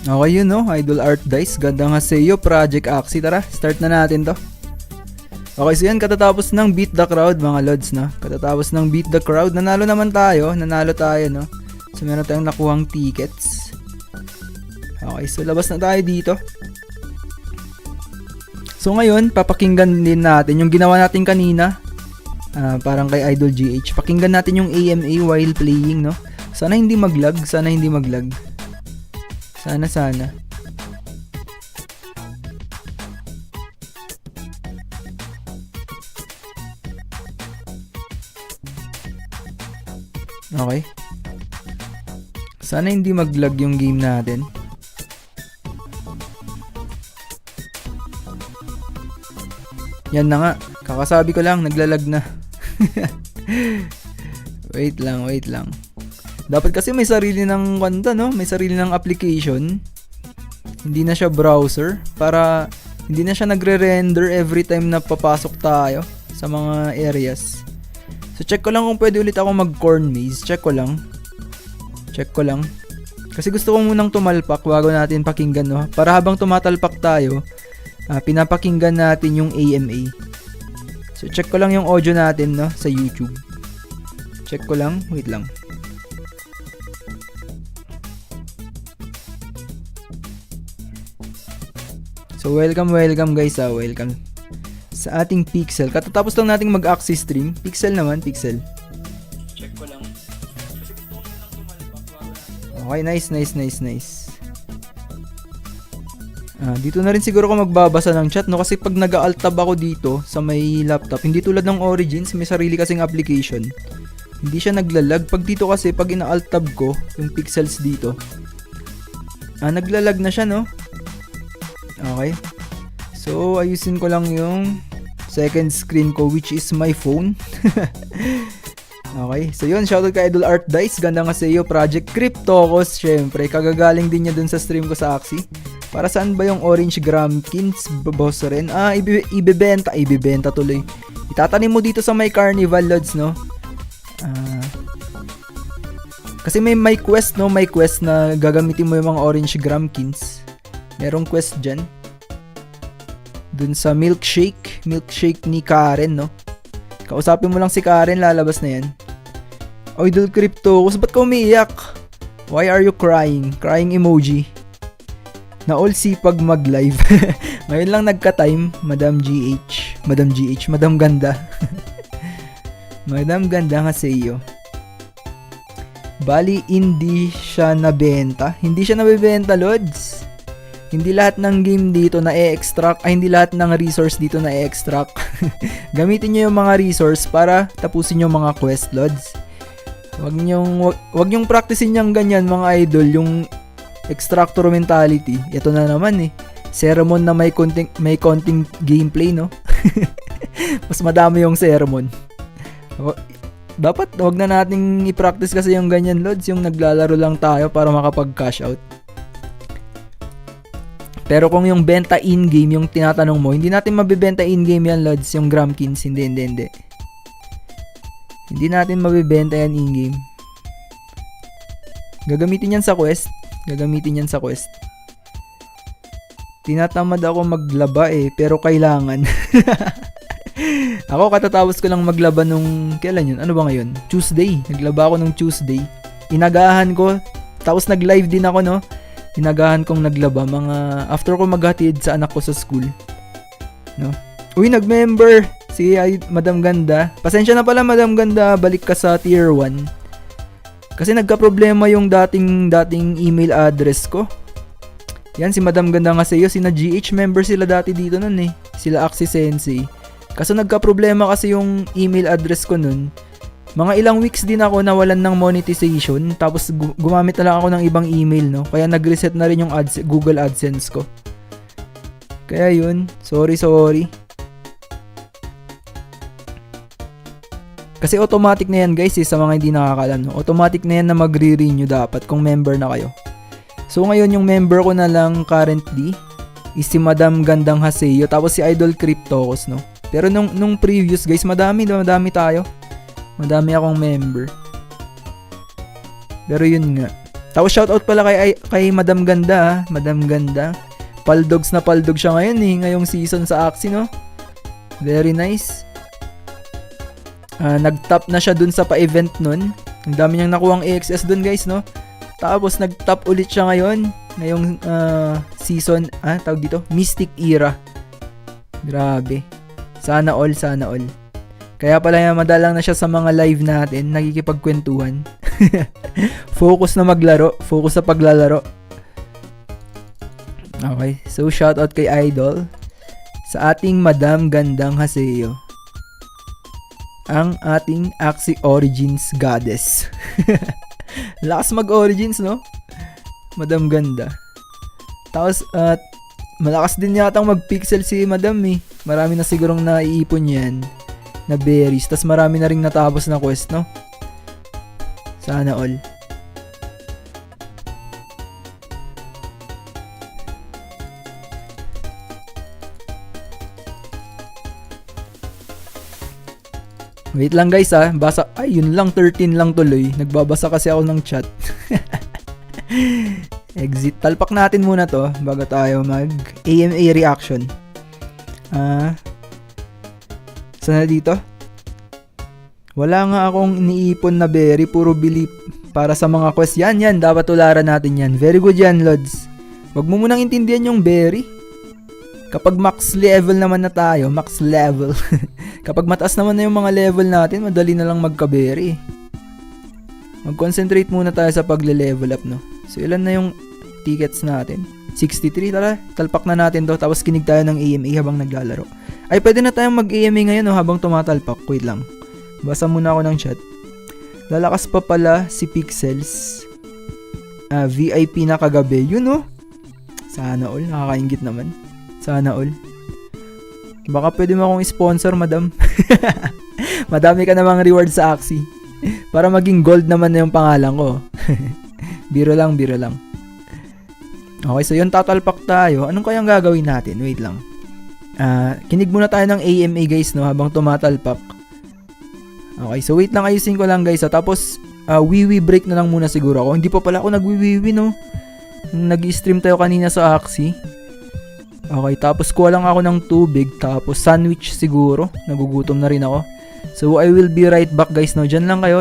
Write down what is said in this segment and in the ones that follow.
Okay yun, no? Idol Art Dice. Ganda nga sa'yo. Project Axie. Tara, start na natin to. Okay, so yan. Katatapos ng Beat the Crowd, mga lods, no? Katatapos ng Beat the Crowd. Nanalo naman tayo. Nanalo tayo, no? So, meron tayong nakuhang tickets. Okay, so labas na tayo dito. So, ngayon, papakinggan din natin yung ginawa natin kanina. Parang kay Idol GH. Pakinggan natin yung AMA while playing, no? Sana hindi mag-lag. Sana hindi mag-lag. Sana. Okay. Sana hindi mag-lag yung game natin. Yan na nga. Kakasabi ko lang, naglalag na. Wait lang. Dapat kasi may sarili ng kanta, no? May sarili ng application. Hindi na siya browser. Para hindi na siya nagre-render every time na papasok tayo sa mga areas. So, check ko lang kung pwede ulit ako mag-corn maze. Check ko lang. Kasi gusto ko munang tumalpak bago natin pakinggan, no? Para habang tumatalpak tayo, pinapakinggan natin yung AMA. So, check ko lang yung audio natin, no? Sa YouTube. Check ko lang. Wait lang. So, welcome guys, welcome sa ating Pixel. Katatapos lang nating mag-Axie stream. Pixel naman, Pixel. Check ko lang. Okay, nice. Dito na rin siguro ako magbabasa ng chat, no? Kasi pag nag-alt tab ako dito sa may laptop, hindi tulad ng Origins, may sarili kasing application. Hindi siya naglalag. Pag dito kasi, pag ina-alt tab ko, yung pixels dito, naglalag na siya, no? Okay. So, ayusin ko lang yung second screen ko, which is my phone. Okay. So, yun. Shoutout kay Idol Art Dice. Ganda nga sa iyo. Project Cryptocos. Syempre, kagagaling din niya dun sa stream ko sa Axie. Para saan ba yung orange gramkins? Boss rin. Ibebenta tuloy. Itatanim mo dito sa may carnival, lods, no? Kasi may quest, no? May quest na gagamitin mo yung mga orange gramkins. Merong quest dyan. Dun sa milkshake ni Karen, no? Kausapin mo lang si Karen, lalabas na yan. Idol Crypto, ba't ka umiiyak? Why are you crying? Crying emoji. Na all sipag mag-live. Ngayon lang nagka-time, Madam Ganda. Madam Ganda nga sa iyo. Bali, hindi siya nabenta. Hindi siya nabibenta, Lods. Hindi lahat ng game dito na i-extract, hindi lahat ng resource dito na i-extract. Gamitin nyo yung mga resource para tapusin yung mga quest, Lods. Wag nyong practicein yung ganyan, mga idol, yung extractor mentality. Ito na naman sermon na may konting gameplay, no? Mas madami yung sermon. Dapat wag na nating i-practice kasi yung ganyan, Lods, yung naglalaro lang tayo para makapag-cash out. Pero kung yung benta in-game, yung tinatanong mo, hindi natin mabibenta in-game yan, Lods, yung Gramkins. Hindi. Hindi natin mabibenta yan in-game. Gagamitin yan sa quest. Tinatamad ako maglaba pero kailangan. Ako katatapos ko lang maglaba nung, kailan yun? Ano ba ngayon? Tuesday. Naglaba ako nung Tuesday. Inagahan ko. Tapos nag-live din ako, no? Inagahan kong naglaba mga after ko maghatid sa anak ko sa school, no? Uy, nag-member si Madam Ganda. Pasensya na pala, Madam Ganda, balik ka sa tier 1. Kasi nagka-problema yung dating email address ko. Yan, si Madam Ganda nga sa iyo, sina GH member sila dati dito nun Sila Axie Sensei. Kaso nagka-problema kasi yung email address ko nun. Mga ilang weeks din ako nawalan ng monetization, tapos gumamit na lang ako ng ibang email, no? Kaya nag-reset na rin yung Google AdSense ko. Kaya yun, sorry. Kasi automatic na yan, guys, sa mga hindi nakakalam, no? Automatic na yan na magre-renew dapat kung member na kayo. So ngayon yung member ko na lang currently is si Madam Gandang Haseo, tapos si Idol Cryptocos, no? Pero nung previous, guys, madami tayo. Madami akong member. Pero yun nga. Tapos shoutout pala kay Madam Ganda, ha? Madam Ganda. Paldogs na paldog siya ngayon eh, ngayong season sa Axie, no? Very nice. Nag-top na siya dun sa pa-event nun. Ang dami niyang nakuhang AXS dun, guys, no? Tapos nag-top ulit siya ngayon, ngayong season, tawag dito, Mystic Era. Grabe. Sana all, sana all. Kaya pala madalang na siya sa mga live natin, nagkikipagkwentuhan. Focus na maglaro, focus sa paglalaro. Okay, so shoutout kay Idol sa ating Madam Gandang Haseo, ang ating Axie Origins Goddess. Lakas mag-Origins, no? Madam Ganda. Tapos, malakas din yata mag-pixel si Madam eh. Marami na sigurong naiipon yan na berries. Tapos marami na rin natapos na quest, no? Sana all. Wait lang guys basa, yun lang, 13 lang tuloy. Nagbabasa kasi ako ng chat. Exit. Talpak natin muna to bago tayo mag AMA reaction. Saan na dito? Wala nga akong iniipon na berry, puro belief para sa mga quest. Yan, dapat tularan natin yan. Very good yan, Lods. Wag mo munang intindihan yung berry. Kapag max level naman na tayo, max level. Kapag mataas naman na yung mga level natin, madali na lang magka-berry. Mag-concentrate muna tayo sa pagle-level up, no? So, ilan na yung tickets natin? 63, tara. Talpak na natin to. Tapos kinig tayo ng AMA habang naglalaro. Ay, pwede na tayong mag-AMA ngayon, no? Habang tumatalpak. Wait lang. Basa muna ako ng chat. Lalakas pa pala si Pixels. VIP na kagabi. Yun, no? Sana all. Nakakaingit naman. Sana all. Baka pwede mo akong sponsor, madam. Madami ka namang reward sa Axie. Para maging gold naman na yung pangalan ko. Biro lang. Okay, so yun, tatalpak tayo. Anong kayang gagawin natin? Wait lang. Kinig muna tayo ng AMA guys, no? Habang tumatalpak. Okay, so wait lang, ayusin ko lang guys. Tapos, wiwi break na lang muna siguro ako. Hindi pa pala ako nagwiwiwi, no? Nag-stream tayo kanina sa Axie. Okay, tapos kuha lang ako ng tubig, tapos sandwich siguro. Nagugutom na rin ako. So, I will be right back guys, no? Diyan lang kayo.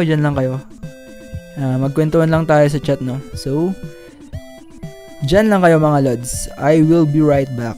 Magkwentuhan lang tayo sa chat, no? So, diyan lang kayo mga Lods. I will be right back.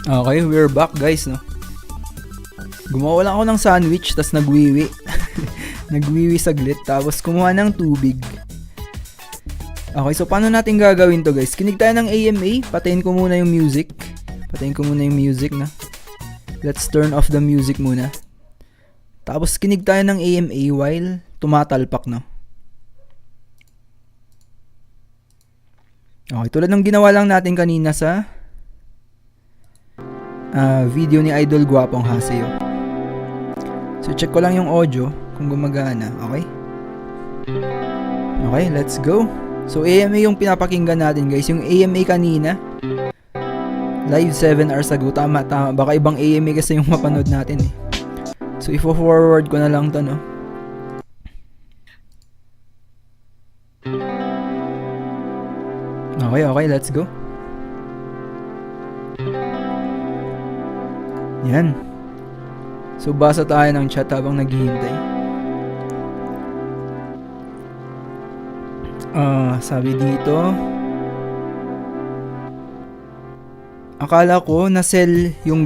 Okay, we're back guys, no? Gumawa lang ako ng sandwich, tas nagwiwi. Nagwiwi saglit, tapos kumuha ng tubig. Okay, so paano natin gagawin to guys? Kinig tayo ng AMA, patayin ko muna yung music. Na. Let's turn off the music muna. Tapos kinig tayo ng AMA while tumatalpak, no? Okay, tulad ng ginawa lang natin kanina sa video ni Idol Gwapong Haseo. So check ko lang yung audio kung gumagana, okay? Okay, let's go. So AMA yung pinapakinggan natin guys, yung AMA kanina. Live 7 hours ago, tama. Baka ibang AMA kasi yung mapanood natin eh. So ifo-forward ko na lang to, no? Okay, let's go. Yan. So basa tayo ng chat habang naghihintay. Sabi dito, akala ko na-sell yung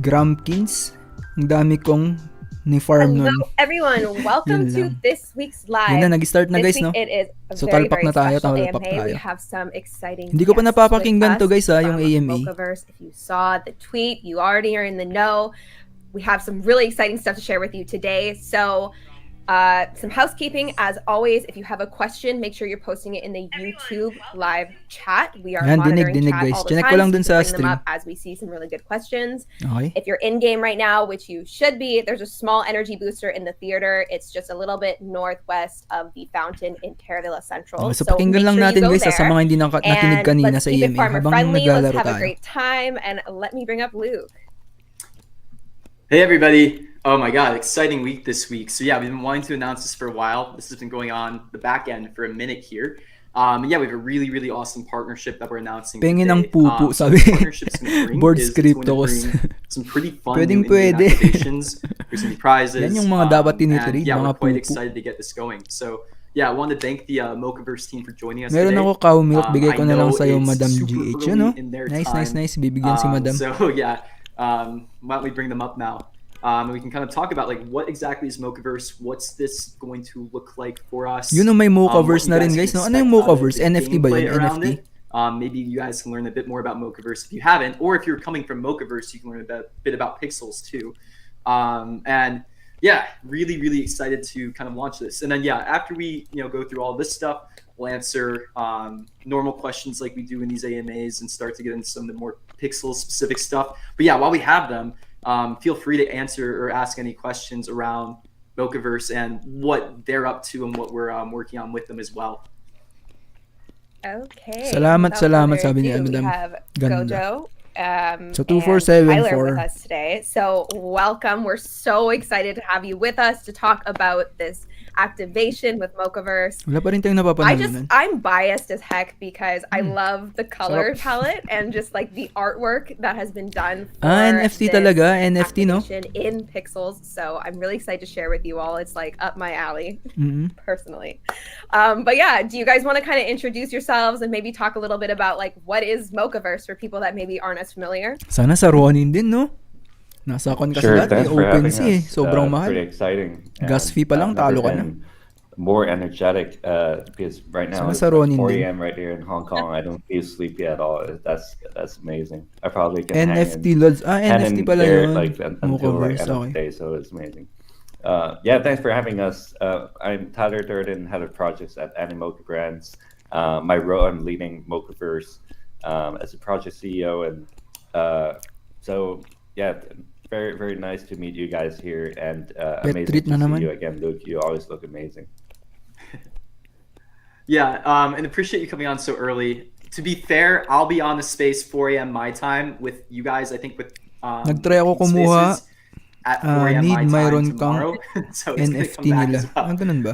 Grumpkins. Ang dami kong ni-farm nun. Hello everyone, welcome to this week's live. Yan na, nag-start na guys, no? It is a so very, talpak na tayo, talpak tayo. We have some exciting Hindi ko pa napapakinggan to guys, yung AMA. If you saw the tweet, you already are in the know. We have some really exciting stuff to share with you today. So some housekeeping, as always. If you have a question, make sure you're posting it in the YouTube live chat. We are monitoring chat guys. all the time, Ko lang dun sa bring stream. them up as we see some really good questions. Okay. If you're in game right now, which you should be, there's a small energy booster in the theater. It's just a little bit northwest of the fountain in Terravilla Central. So pakinggan lang natin guys sa mga hindi nakinig kanina sa EMA habang naglalaro Let's have tayo. a great time, and let me bring up Luke. Hey everybody. Oh my god, exciting week this week. So yeah, we've been wanting to announce this for a while. This has been going on the back end for a minute here. Yeah, we have a really, really awesome partnership that we're announcing Pengin ng today. pupu, sabi. Board script some pretty fun Pwedeng new in-game pwede. activations. There's some prizes. Yan yung mga dapat tinitrade, yeah, mga we're quite pupu. excited to get this going. So yeah, I want to thank the Mochaverse team for joining us Meron today. ako cow milk, bigay ko na lang I know sa'yo, it's Madam super GH. early Yun, no? in their Nice. time. Bibigyan si Madam. So yeah, why don't we bring them up now? We can kind of talk about like what exactly is Mochaverse, what's this going to look like for us. Yun may Mochaverse na rin guys, no? Ano yung Mochaverse? NFT ba yun? NFT? Maybe you guys can learn a bit more about Mochaverse if you haven't, or if you're coming from Mochaverse, you can learn a bit about pixels too. And yeah, really, really excited to kind of launch this. And then yeah, after we go through all this stuff, we'll answer normal questions like we do in these AMAs and start to get into some of the more pixel specific stuff. But yeah, while we have them, feel free to answer or ask any questions around Mochaverse and what they're up to and what we're working on with them as well. Okay. Salamat, sabi ni Madam. We have Ganda. Gojo. So and 2474 Tyler with us today. So welcome. We're so excited to have you with us to talk about this activation with Mochaverse. Wala pa rin tayong napapanood. I'm biased as heck because I love the color palette and just like the artwork that has been done for NFT talaga, NFT, no? In pixels. So I'm really excited to share with you all. It's like up my alley, personally. But yeah, do you guys want to kind of introduce yourselves and maybe talk a little bit about like what is Mochaverse for people that maybe aren't as familiar? Sana sa Ronin din, no? Nasa kon kasi dati, OpenSea eh. Sobrang mahal. Pretty exciting. Gas fee pa lang, talo ka na. More energetic because right now it's 4 a.m. right here in Hong Kong. I don't feel sleepy at all. That's amazing. I probably can NFT lods. NFT pala yun. Like until like end of the day, so it's amazing. Yeah, thanks for having us. I'm Tyler Durden, head of projects at Animoca Brands. My role, I'm leading Mochaverse as a project CEO, and so yeah. Very, very nice to meet you guys here, and amazing to see you again, Luke. You always look amazing. Yeah, and appreciate you coming on so early. To be fair, I'll be on the space 4 a.m. my time with you guys. I think with nagtry ako kumuha at 4 a.m. need my mayroon time tomorrow. So it's NFT nila. well. Ganun ba?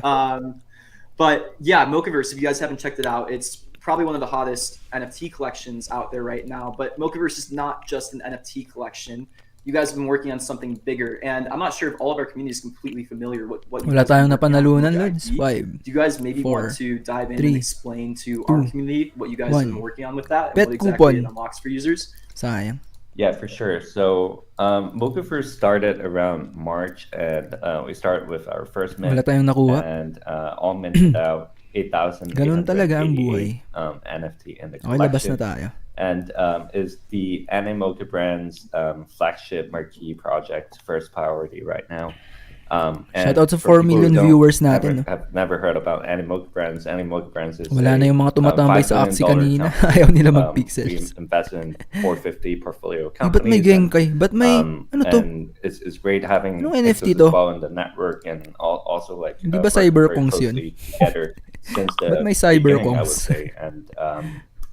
But yeah, Mochaverse, if you guys haven't checked it out, it's probably one of the hottest NFT collections out there right now. But Mochaverse is not just an NFT collection. You guys have been working on something bigger, and I'm not sure if all of our community is completely familiar with what you Wala guys have tayong been working on napanalunan, with Lods. the 5, IP. Do you guys maybe 4, want to dive in 3, and explain to our community what you guys have been working on with that and Bet what exactly coupon. it unlocks for users? Sayang. Yeah, for sure. So Mocha first started around March, and we started with our first Wala mint, tayong nakuha. and all minted out Ganun talaga ang 8,888 buhay. NFT in the Okay, labas na collection, tayo. and is the Animoca brand's flagship marquee project, first priority right now. And Shout out sa for 4 people who million don't viewers natin. No? have never heard about Animoca Brands. Animoca Brands is Wala na yung mga tumatambay $5 sa billion Axie kanina. company. Ayaw nila We mag-pixels. invest in 450 portfolio Eh, ba't may companies. Genkay? Ba't may, ano to? And it's great having Anong NFT pixels to? as well in the network, and also like Hindi ba working very cyberpunks yun? closely together since the Ba't may beginning, I would cyberpunks? say.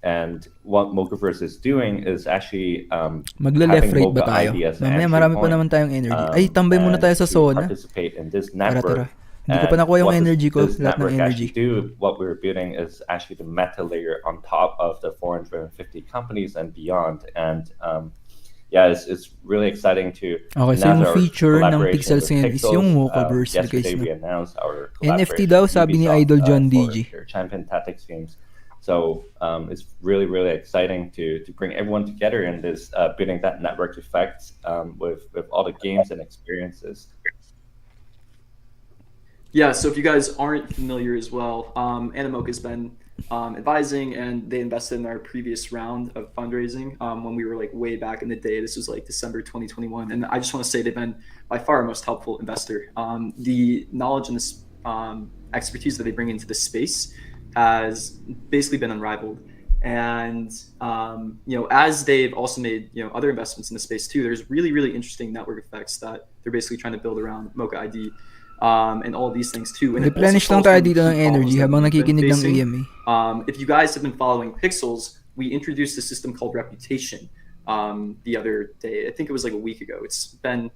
And what Mochaverse is doing is actually Magla-left having rate ba Mocha tayo? ID as an Mamaya entry marami pa point, naman tayong energy. Ay, tambay muna and tayo sa to Sona. participate in this Tara. network. Hindi ko pa And nakuha yung what energy ko. this Lahat ng network energy. actually do, what we're building is actually the meta layer on top of the 450 companies and beyond. And yeah, it's really exciting to Okay, so yung announce our feature ng collaboration Pixels with ngayon is yung Mochaverse, yesterday guys. we No? announced our NFT collaboration daw, with sabi ni Ubisoft, Idol John for DG. their Champion Tactics games. So it's really, really exciting to bring everyone together in this building that network effect with all the games and experiences. Yeah, so if you guys aren't familiar as well, Animoca has been advising, and they invested in our previous round of fundraising when we were like way back in the day. This was like December 2021, and I just want to say they've been by far our most helpful investor. The knowledge and this expertise that they bring into the space has basically been unrivaled. And as they've also made other investments in the space too, there's really, really interesting network effects that they're basically trying to build around Mocha ID. And all of these things too. And replenish lang tayo dito ng energy habang nakikinig ng EMA. If you guys have been following Pixels, we introduced a system called Reputation the other day. I think it was like a week ago. It's been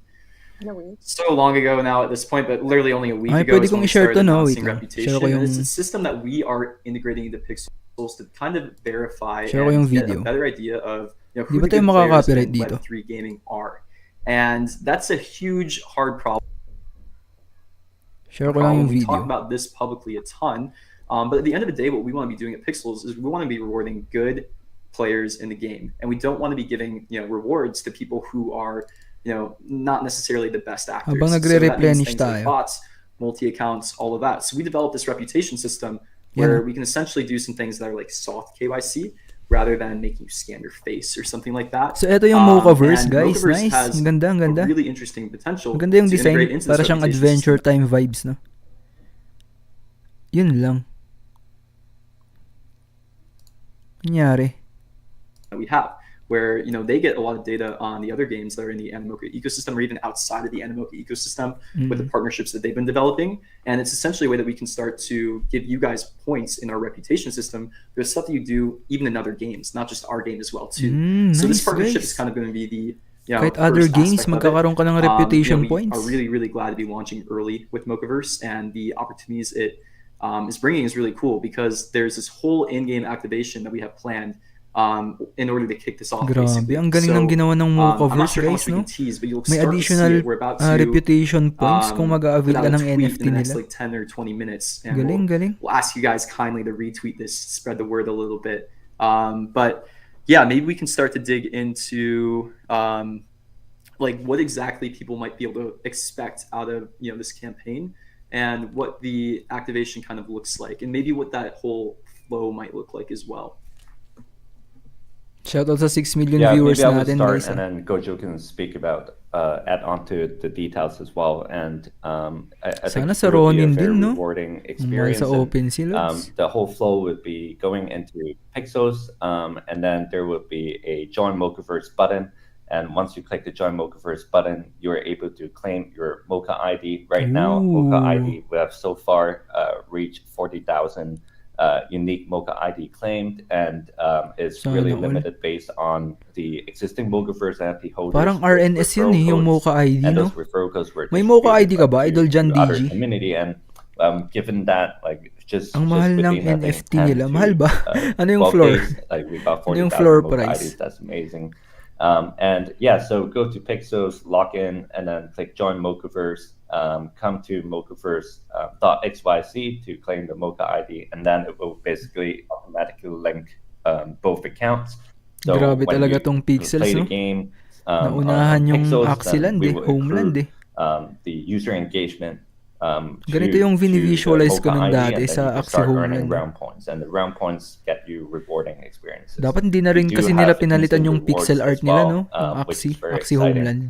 so long ago now at this point, but literally only a week ago is when we started announcing Reputation. And it's a system that we are integrating into Pixels to kind of verify and get a better idea of who the good players in Web3 gaming are. And that's a huge, hard problem. We talk about this publicly a ton, but at the end of the day, what we want to be doing at Pixels is we want to be rewarding good players in the game, and we don't want to be giving rewards to people who are not necessarily the best actors. Habang nagre-replenish tayo. Like bots, multi-accounts, all of that. So we developed this reputation system where we can essentially do some things that are like soft KYC rather than making you scan your face or something like that. So ito yung Mochaverse, guys. Mochaverse Nice. Ang ganda, ang ganda. Really interesting potential. Maganda yung design. Para siyang Adventure Time vibes, no? Yun lang. Kanyari. We have where they get a lot of data on the other games that are in the Animoca ecosystem or even outside of the Animoca ecosystem with the partnerships that they've been developing. And it's essentially a way that we can start to give you guys points in our reputation system. There's stuff that you do even in other games, not just our game as well too. So this partnership is kind of going to be the kahit other games, magkakaroon ka ng reputation points. We are really, really glad to be launching early with Mochaverse, and the opportunities it is bringing is really cool because there's this whole in-game activation that we have planned in order to kick this off. Grabe, ang galing ng ginawa ng Mochaverse, guys, no? May additional reputation points kung mag-a-avail ka ng NFT nila. Next, like 10 or 20 minutes. And galing. We'll ask you guys kindly to retweet this, spread the word a little bit. But yeah, maybe we can start to dig into like what exactly people might be able to expect out of this campaign and what the activation kind of looks like, and maybe what that whole flow might look like as well. Shout out sa 6 million viewers natin, guys. And then Gojo can speak about add on to the details as well. And I think sana sa Ronin din, no? Rewarding experience. Sa OpenSea, the whole flow would be going into Pixels, and then there would be a Join Mochaverse button. And once you click the Join Mochaverse button, you are able to claim your Mocha ID. Right now, Mocha ID, we have so far reached 40,000 unique Mocha ID claimed, and it's really limited based on the existing Mochaverse NFT holders. Parang RNS yun yung Mocha ID, and no? those referral codes were may Mocha ID ka ba, Idol Jan DG? Community, and given that, like, just ang mahal ng NFT nila, mahal ba? Ano yung floor? Like, we got 40,000 ano yung floor Mocha price? IDs. That's amazing. And yeah, so go to Pixels, log in, and then click Join Mochaverse. Come to mochaverse.xyz to claim the Mocha ID, and then it will basically automatically link both accounts. So Grabe when talaga you tong Pixels, play the no? game Naunahan on yung Pixels, then Axiland we eh, will Homeland accrue eh. the user engagement Ganito yung to the vini-visualize ko Mocha nun ID, dati and then you sa can Axie start earning Homeland. No? round points, and the round points get you rewarding experiences. Dapat hindi na We rin do kasi nila have pinalitan instant yung rewards pixel art as nila, well, no? Yung which is very Axie exciting. Homeland.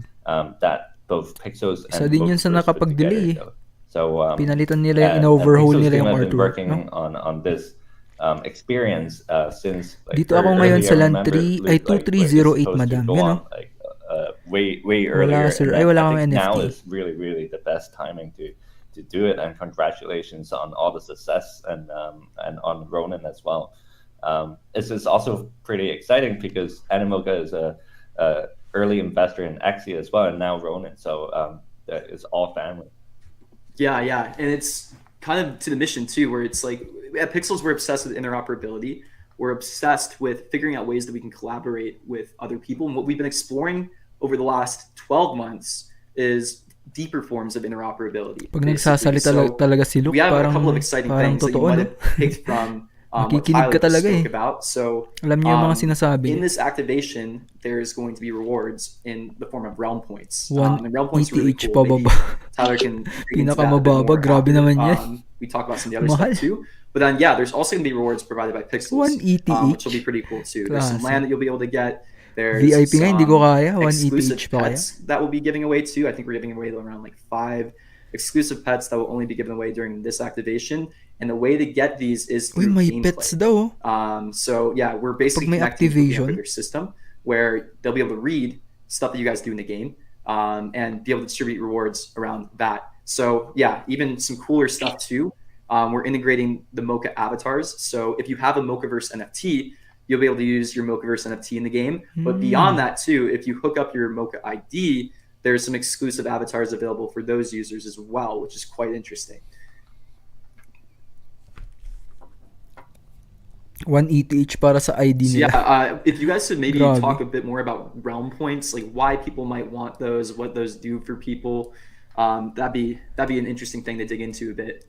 That both Pixels Isa and din yun sa Mochaverse put together. nakapag-delay eh. So Pinalitan nila yung and in-overhaul Pixels nila team yung have been artwork, working no? on this experience since like Dito ako very ngayon early. sa I land remember 3 ay Luke, like, 2308 it's supposed to madam, go yun on no? like way Wala earlier, sir, and ay then wala I kang think now NFT. is really the best timing to do it. And congratulations on all the success, and on Ronin as well. It's also pretty exciting because Animoca is a early investor in Axie as well, and now Ronin. So it's all family. Yeah, and it's kind of to the mission too, where it's like at Pixels we're obsessed with interoperability. We're obsessed with figuring out ways that we can collaborate with other people. And what we've been exploring over the last 12 months is deeper forms of interoperability. Pag nagsasalita talaga si Luke, we have parang, a couple of exciting parang things that you totoo, might no? have picked from what Nakikinig ka Tyler just talaga spoke eh. about. So Alam niyo yung mga sinasabi in niya. this activation, there is going to be rewards in the form of realm points. One And realm points are really ETH cool. pababa. Maybe Tyler can dig into that a bit Pinakamababa, more grabe after, naman yan. we talk about some of the other Mahal. stuff too. But then, yeah, there's also going to be rewards provided by Pixels, 1 ETH? which will be pretty cool too. There's some Klase. land that you'll be able to get. There's VIP nga, hindi ko kaya. 1 exclusive ETH pa kaya. pets that we'll be giving away too. I think we're giving away around like 5 exclusive pets that will only be given away during this activation. And the way to get these is Uy, through may gameplay. pets daw. So yeah, we're basically Pag may connecting to the activation. their system where they'll be able to read stuff that you guys do in the game, and be able to distribute rewards around that. So yeah, even some cooler stuff too. We're integrating the Mocha avatars. So if you have a Mochaverse NFT, you'll be able to use your Mochaverse NFT in the game. But beyond that too, if you hook up your Mocha ID, there's some exclusive avatars available for those users as well, which is quite interesting. 1 ETH para sa ID So nila. yeah, if you guys could maybe Grabe. talk a bit more about realm points, like why people might want those, what those do for people, that'd be an interesting thing to dig into a bit.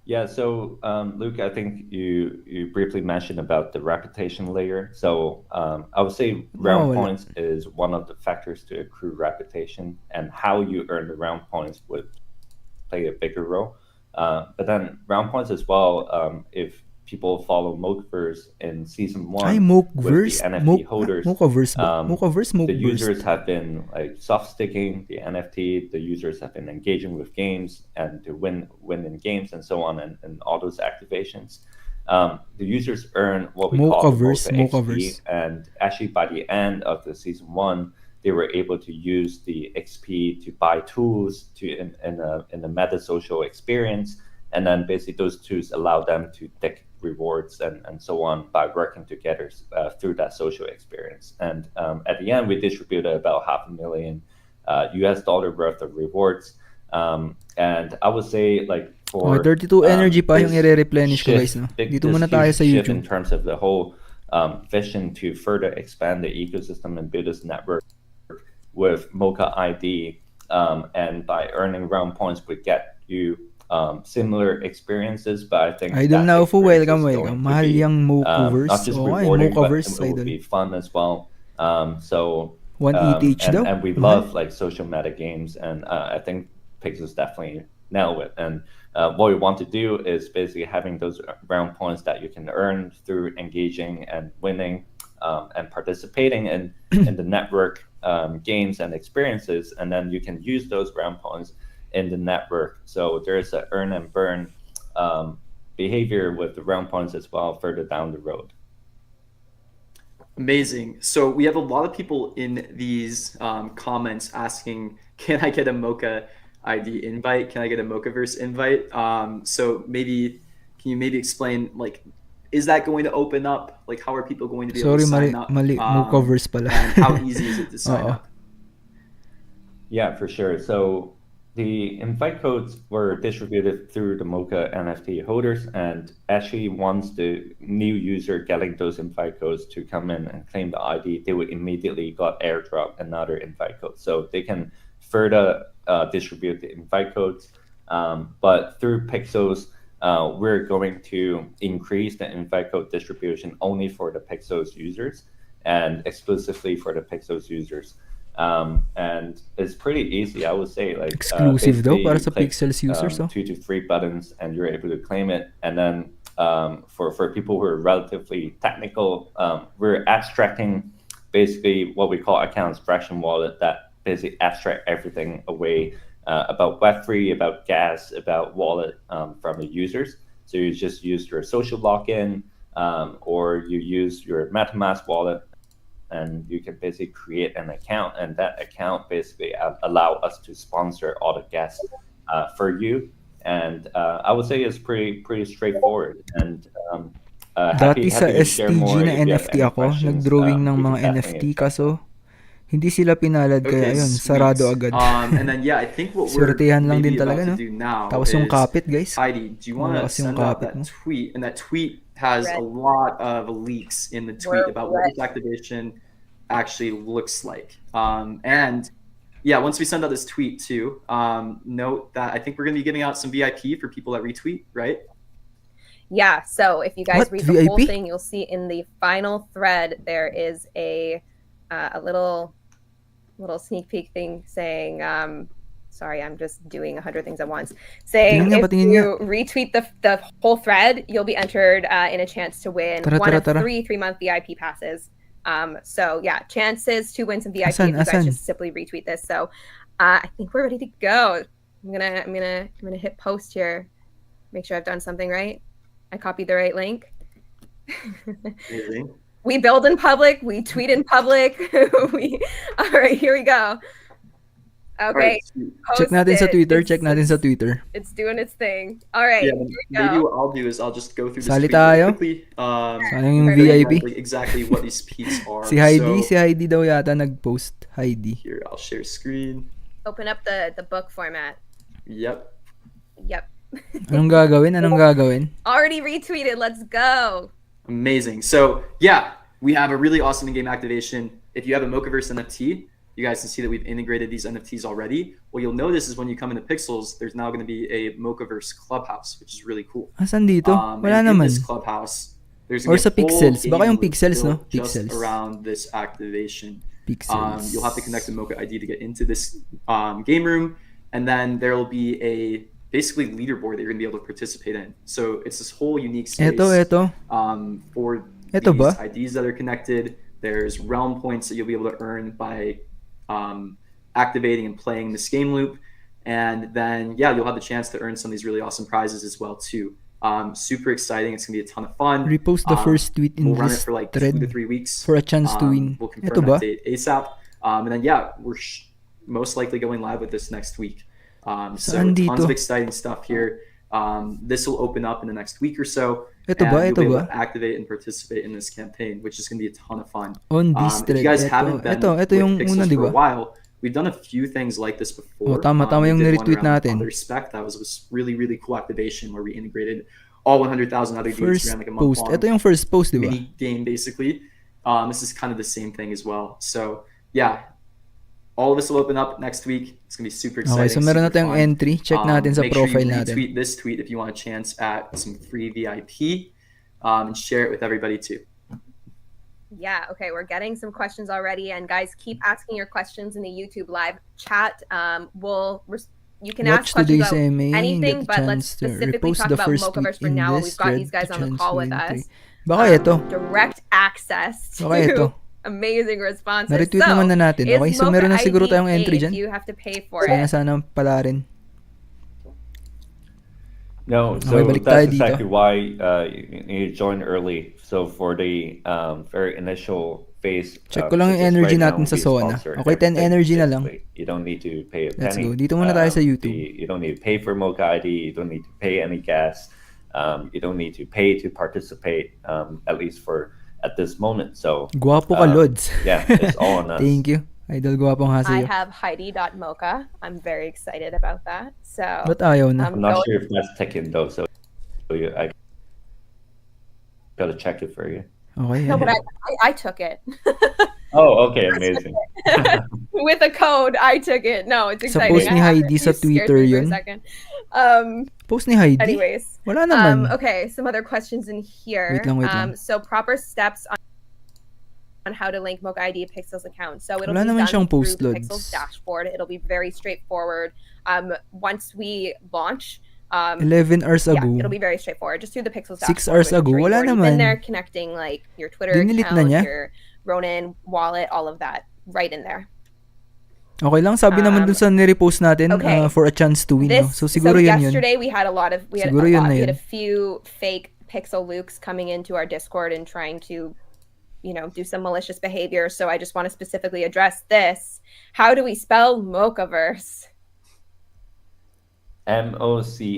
Yeah, so Luke, I think you briefly mentioned about the reputation layer. So I would say round points is one of the factors to accrue reputation, and how you earn the round points would play a bigger role. But then round points as well, if people follow Mochaverse in season 1 Ay, with Mochaverse? the NFT holders, Mochaverse ba? Mochaverse, the Mochaverse. users have been like soft sticking the NFT. The users have been engaging with games and to win in games and so on, and all those activations. The users earn what we call the Mochaverse. XP, and actually by the end of the season 1, they were able to use the XP to buy tools in a meta social experience, and then basically those tools allow them to take rewards and so on by working together through that social experience. And at the end, we distributed about $500,000 US worth of rewards. And I would say like for 32 energy pa yung this i-replenish ko guys, no? shift, Dito this muna tayo huge sa shift YouTube. in terms of the whole vision to further expand the ecosystem and build this network with Mocha ID, and by earning round points would get you similar experiences, but I think Idol that na Ufu, experience welcome. is going to Mahal be, yung Mochaverse. not just Oo, ay, rewarding, but Mochaverse, it will idol. be fun as well. So 1 ETH daw? and we love like social meta games, and I think Pixels definitely nail it. And what we want to do is basically having those round points that you can earn through engaging and winning, and participating in the network games and experiences, and then you can use those round points in the network. So there's a earn and burn behavior with the round points as well further down the road. Amazing. So we have a lot of people in these comments asking, can I get a Mocha ID invite? Can I get a Mochaverse invite? So can you maybe explain, like, is that going to open up? Like, how are people going to be able to sign up? Mali, Mochaverse pala. And how easy is it to sign up? Yeah, for sure. So the invite codes were distributed through the Mocha NFT holders, and actually once the new user getting those invite codes to come in and claim the ID, they would immediately got airdrop another invite code. So they can further distribute the invite codes, but through Pixels, we're going to increase the invite code distribution only for the Pixels users and exclusively for the Pixels users. And it's pretty easy, I would say. Like Exclusive daw basically para you sa click, Pixels users, 2 to 3 buttons and you're able to claim it. And then for people who are relatively technical, we're abstracting basically what we call account abstraction wallet that basically abstract everything away about Web3, about gas, about wallet from the users. So you just use your social login or you use your MetaMask wallet, and you can basically create an account, and that account basically allow us to sponsor all the guests for you. And I would say it's pretty straightforward. And Dati sa happy to share STG more na if you have NFT any ako, questions. nag-drawing ng We can mga NFT definitely- kaso hindi sila pinalad kaya Okay, ayun, sweet. sarado agad. And then yeah, I think what we're Swertehan lang maybe din talaga, about no? to do now Tapos yung is, kapit, guys. Heidi, do you want to Malakas yung send out kapit that mo. tweet? And that tweet has a Right. lot of leaks in the tweet We're about what this ready. activation actually looks like. And yeah, once we send out this tweet too, note that I think we're going to be giving out some VIP for people that retweet, right? Yeah, so if you guys What? read the whole VIP? thing, you'll see in the final thread there is a little sneak peek thing saying sorry, I'm just doing 100 things at once. Saying Patingin nga, if patingin you retweet the whole thread, you'll be entered in a chance to win Tara, one tara, of tara. 3 3-month VIP passes. So yeah, chances to win some VIP Asan, if you guys asan? just simply retweet this. So I think we're ready to go. I'm gonna hit post here. Make sure I've done something right. I copied the right link. Amazing. We build in public, we tweet in public. All right, here we go. All Okay, right, sweet. Check natin sa post it. Twitter, It's- check natin sa Twitter. It's doing its thing. All right, Yeah, here we maybe go. what I'll do is I'll just go through this Sali tweet really tayo. quickly. Sayang yung Right. VIP. Exactly what these peaks are. Si Heidi, So, si Heidi daw yata nag-post. Heidi. here, I'll share screen. Open up the book format. Yep. Yep. Anong gagawin? Anong gagawin? Already retweeted. Let's go. Amazing. So yeah, we have a really awesome in-game activation. If you have a Mochaverse NFT, you guys can see that we've integrated these NFTs already. What you'll notice is when you come into Pixels, there's now going to be a Mochaverse clubhouse, which is really cool. Asan dito? Wala and in naman. this clubhouse, there's Or gonna sa be a whole Pixels. game Baka yung loop Pixels, no? built just Pixels. around this activation. Pixels. You'll have to connect the Mocha ID to get into this game room, and then there will be a basically leaderboard that you're going to be able to participate in. So it's this whole unique space Eto. for Eto these ba? IDs that are connected. There's realm points that you'll be able to earn by activating and playing this game loop. And then, yeah, you'll have the chance to earn some of these really awesome prizes as well, too. Super exciting. It's going to be a ton of fun. Repost the first tweet in We'll run it this for like thread 2 to 3 weeks. for a chance to win. We'll Eto confirm ba? that date ASAP. And then, yeah, we're most likely going live with this next week. So Saan tons dito? of exciting stuff here. This will open up in the next week or so. Eto and ba? you'll Eto be able ba? to activate and participate in this campaign, which is going to be a ton of fun. On this If you thread. guys Eto. haven't been Ito with yung Pixels una, di for a ba? while, we've done a few things like this before. Oh, tama We yung did one na-retweet around natin. Other Spec. That was a really, really cool activation where we integrated all 100,000 other dudes First around like a month post. long Ito yung first post, di ba? mini game basically. This is kind of the same thing as well. So yeah, all of this will open up next week. It's gonna be super exciting. Okay, so meron na super tayong fun. entry. Check natin sa Make sure profile you natin. retweet this tweet if you want a chance at some free VIP, and share it with everybody too. Yeah, okay, we're getting some questions already, and guys, keep asking your questions in the YouTube live chat. You can Watch ask questions today's about MA, anything, get a but let's chance to specifically repost talk the about first Mochaverse for tweet in now. this We've got these thread guys to on the chance call to with win us. three. Baka ito. Direct access to Baka ito. amazing responses. Na-retweet So, naman na natin. is Okay, so Mocha meron na ID siguro tayong entry paid? dyan. You have to pay for it. Sana pala rin. No, Okay, so balik tayo that's dito. exactly why you need to join early. So for the very initial phase, Check ko lang yung which is energy right now, natin sa we Sona. sponsor Okay, 10 everything, energy na lang. basically. You don't need to pay a Let's penny. go. Dito muna tayo sa YouTube. You don't need to pay for Mocha ID. You don't need to pay any gas. You don't need to pay to participate, at least at this moment. So Guwapo ka, Lods. yeah, it's all on us. Thank you. Idol, guwapong ha I sa'yo. have Heidi.mocha. I'm very excited about that. So Ba't ayaw na? I'm not sure if that's taken though, so I gotta check it for you. Okay. no, but I took it. Oh, okay, amazing. With a code, I took it. No, it's Sa exciting. post ni I have Heidi it. sa You scared Twitter me for a yun. second. Post ni Heidi? Anyways. Wala naman. Okay, some other questions in here. Wait lang. So proper steps on how to link Mocha ID Pixels account. So it'll Wala be naman done siyang through post, the Lods. Pixels dashboard. It'll be very straightforward. Once we launch, 11 hours ago. yeah, it'll be very straightforward. Just through the Pixels 6 dashboard. hours which I'm ago, sure you've wala already naman. been there connecting like your Twitter Dinilit na account, niya? your Ronin wallet, all of that right in there. Okay lang, sabi naman dun sa nirepost natin okay. For a chance to win. No? So siguro yun yun. Yesterday we had Siguro yun na we yun. had a few fake Pixel Lukes coming into our Discord and trying to, do some malicious behavior. So I just want to specifically address this. How do we spell Mochaverse? Mocaverse.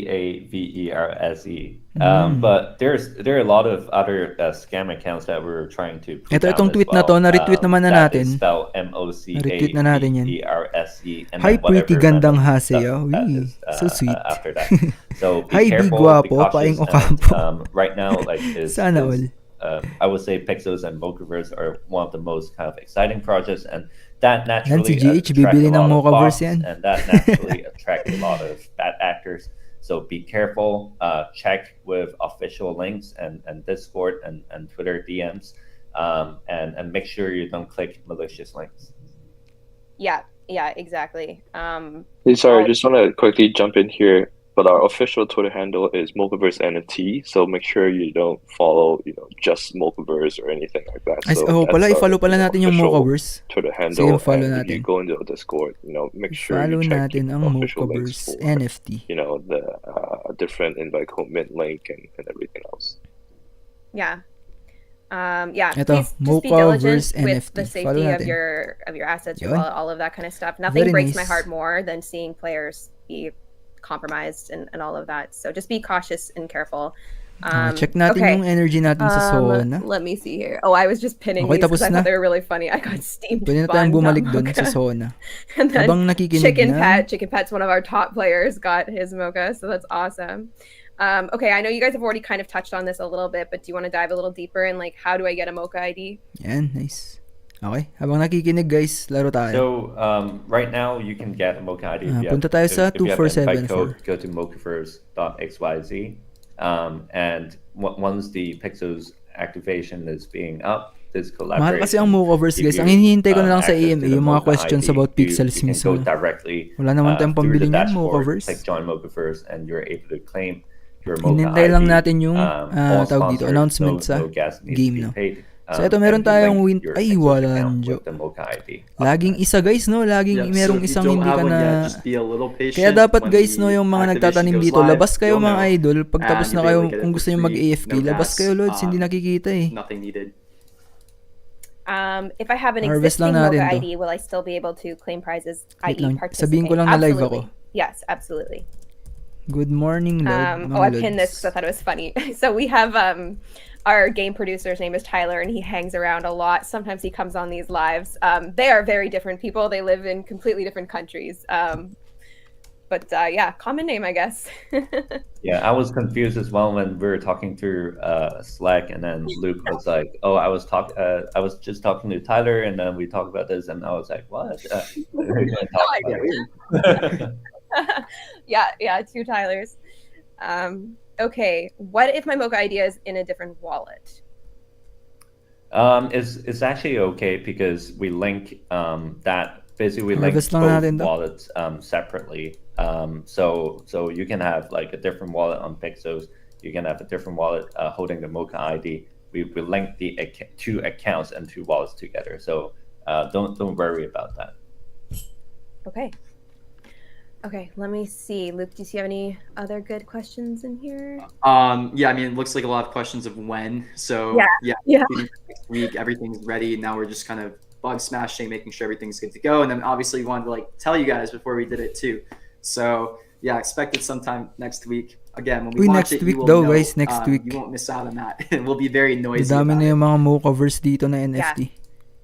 But there are a lot of other scam accounts that we're trying to put down Itong tweet as well. na to, na-retweet naman na that natin. is spelled Na-retweet na natin yan. Mocaverse. And Hi, pretty gandang hase. So sweet. After that. So be Hi, careful, di guwapo, be cautious. paing Ocampo. And, right now, Sana all. I would say Pixels and Mochaverse are one of the most kind of exciting projects, and that naturally GH, bibili ng Mochaverse yan. and that naturally attracts a lot of bad actors. So be careful, check with official links and Discord and Twitter DMs, and make sure you don't click malicious links. Yeah, exactly. Sorry, I just want to quickly jump in here. But our official Twitter handle is Mochaverse NFT, so make sure you don't follow, just Mochaverse or anything like that. So i-follow pala natin yung Mochaverse. Twitter handle. Follow and natin. if you go into the Discord, make sure follow you check natin the ang official links Mochaverse for, NFT. The different invite code mint link and everything else. Yeah. Ito, please just be diligent Mochaverse with NFT. the Follow safety of natin. your assets, your Yun. wallet, all of that kind of stuff. Nothing Very breaks nice. my heart more than seeing players be compromised and all of that. So just be cautious and careful. Check natin yung energy natin sa Sona. Let me see here. Oh, I was just pinning Okay, these because tapos I na. thought they were really funny. I got steamed. Pwede na tayong bumalik dun sa Sona. And then Habang nakikinig Chicken na. Pet's one of our top players, got his Mocha, so that's awesome. Okay, I know you guys have already kind of touched on this a little bit, but do you want to dive a little deeper in how do I get a Mocha ID? Yan, nice. Okay, habang nakikinig guys, laro tayo. So right now you can get a Mocha ID. Punta tayo sa 2474. Go to mochaverse.xyz, and once the Pixels activation is being up, this collaboration. Mahal kasi ang Mochaverse guys. Ang hinihintay ko na lang sa AMA yung mga questions about pixels mismo. Wala naman tayong pambili niyan, Mochaverse. Click join Mochaverse and you're able to claim your Mocha ID. Hinintay lang natin yung tawag dito, announcement sa game, no? So ito meron tayong win. Ay, wala nyo. Laging isa guys, no? Laging merong isang hindi ka na. Kaya dapat guys, no, yung mga nagtatanim dito, labas kayo mga idol. Pagtapos na kayo, kung gusto nyo mag-AFK, labas kayo Lods, hindi nakikita eh. Nothing needed. If I have an Harvest existing lang natin Mocha to. ID, will I still be able to claim prizes, Wait i.e. lang, participate? sabihin ko lang na live ako. Yes, absolutely. Good morning, Lord. I pinned this because I thought it was funny. So we have our game producer's name is Tyler, and he hangs around a lot. Sometimes he comes on these lives. They are very different people. They live in completely different countries. But yeah, common name, I guess. Yeah, I was confused as well when we were talking through Slack, and then Luke was like, "Oh, I was just talking to Tyler, and then we talked about this," and I was like, "What?" Yeah, two Tylers. Okay, what if my Mocha ID is in a different wallet? It's actually okay because we link that. Basically, we link Harvest lang both natin to. wallets separately. So you can have like a different wallet on Pixels. You can have a different wallet holding the Mocha ID. We link the two accounts and two wallets together. So don't worry about that. Okay, let me see. Luke, do you have any other good questions in here? Yeah, I mean, it looks like a lot of questions of when. So yeah. Next week, everything's ready. Now we're just kind of bug smashing, making sure everything's good to go. And then obviously we wanted to tell you guys before we did it too. So yeah, expect it sometime next week. Again, when we launch next it, week you will daw, know, guys, next week. You won't miss out on that. We'll be very noisy. Dami about na it. yung mga Mochaverse dito na NFT.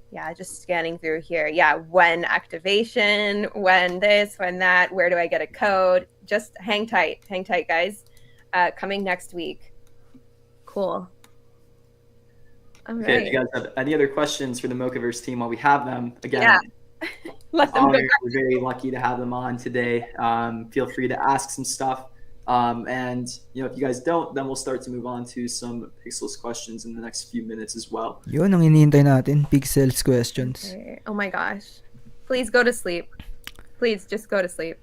Yeah, just scanning through here. Yeah, when activation, when this, when that, where do I get a code? Just hang tight, guys. Coming next week. Cool. All right. Okay, if you guys have any other questions for the Mochaverse team while we have them, again, Let them we're very lucky to have them on today. Feel free to ask some stuff. And if you guys don't, then we'll start to move on to some Pixels questions in the next few minutes as well. Yun ang hinihintay natin, Pixels questions. Okay. Oh my gosh. Please go to sleep. Please just go to sleep.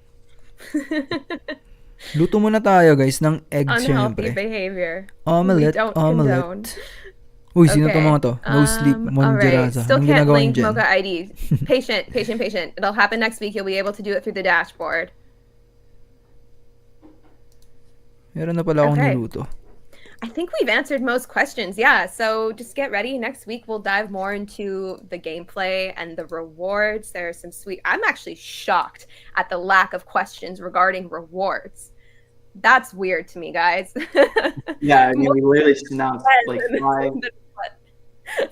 Luto muna tayo guys ng egg Unhealthy syempre. behavior. Omelette, We don't condone. Uy, sino to mga to? No sleep, All right. Monjeraza. Still Anong can't ginagawa link niyo dyan? Mocha ID. Patient. It'll happen next week. You'll be able to do it through the dashboard. Meron na pala akong Okay. niluto. I think we've answered most questions. Yeah. So just get ready. Next week we'll dive more into the gameplay and the rewards. There are some sweet. I'm actually shocked at the lack of questions regarding rewards. That's weird to me, guys. Yeah, I mean, we literally just announced like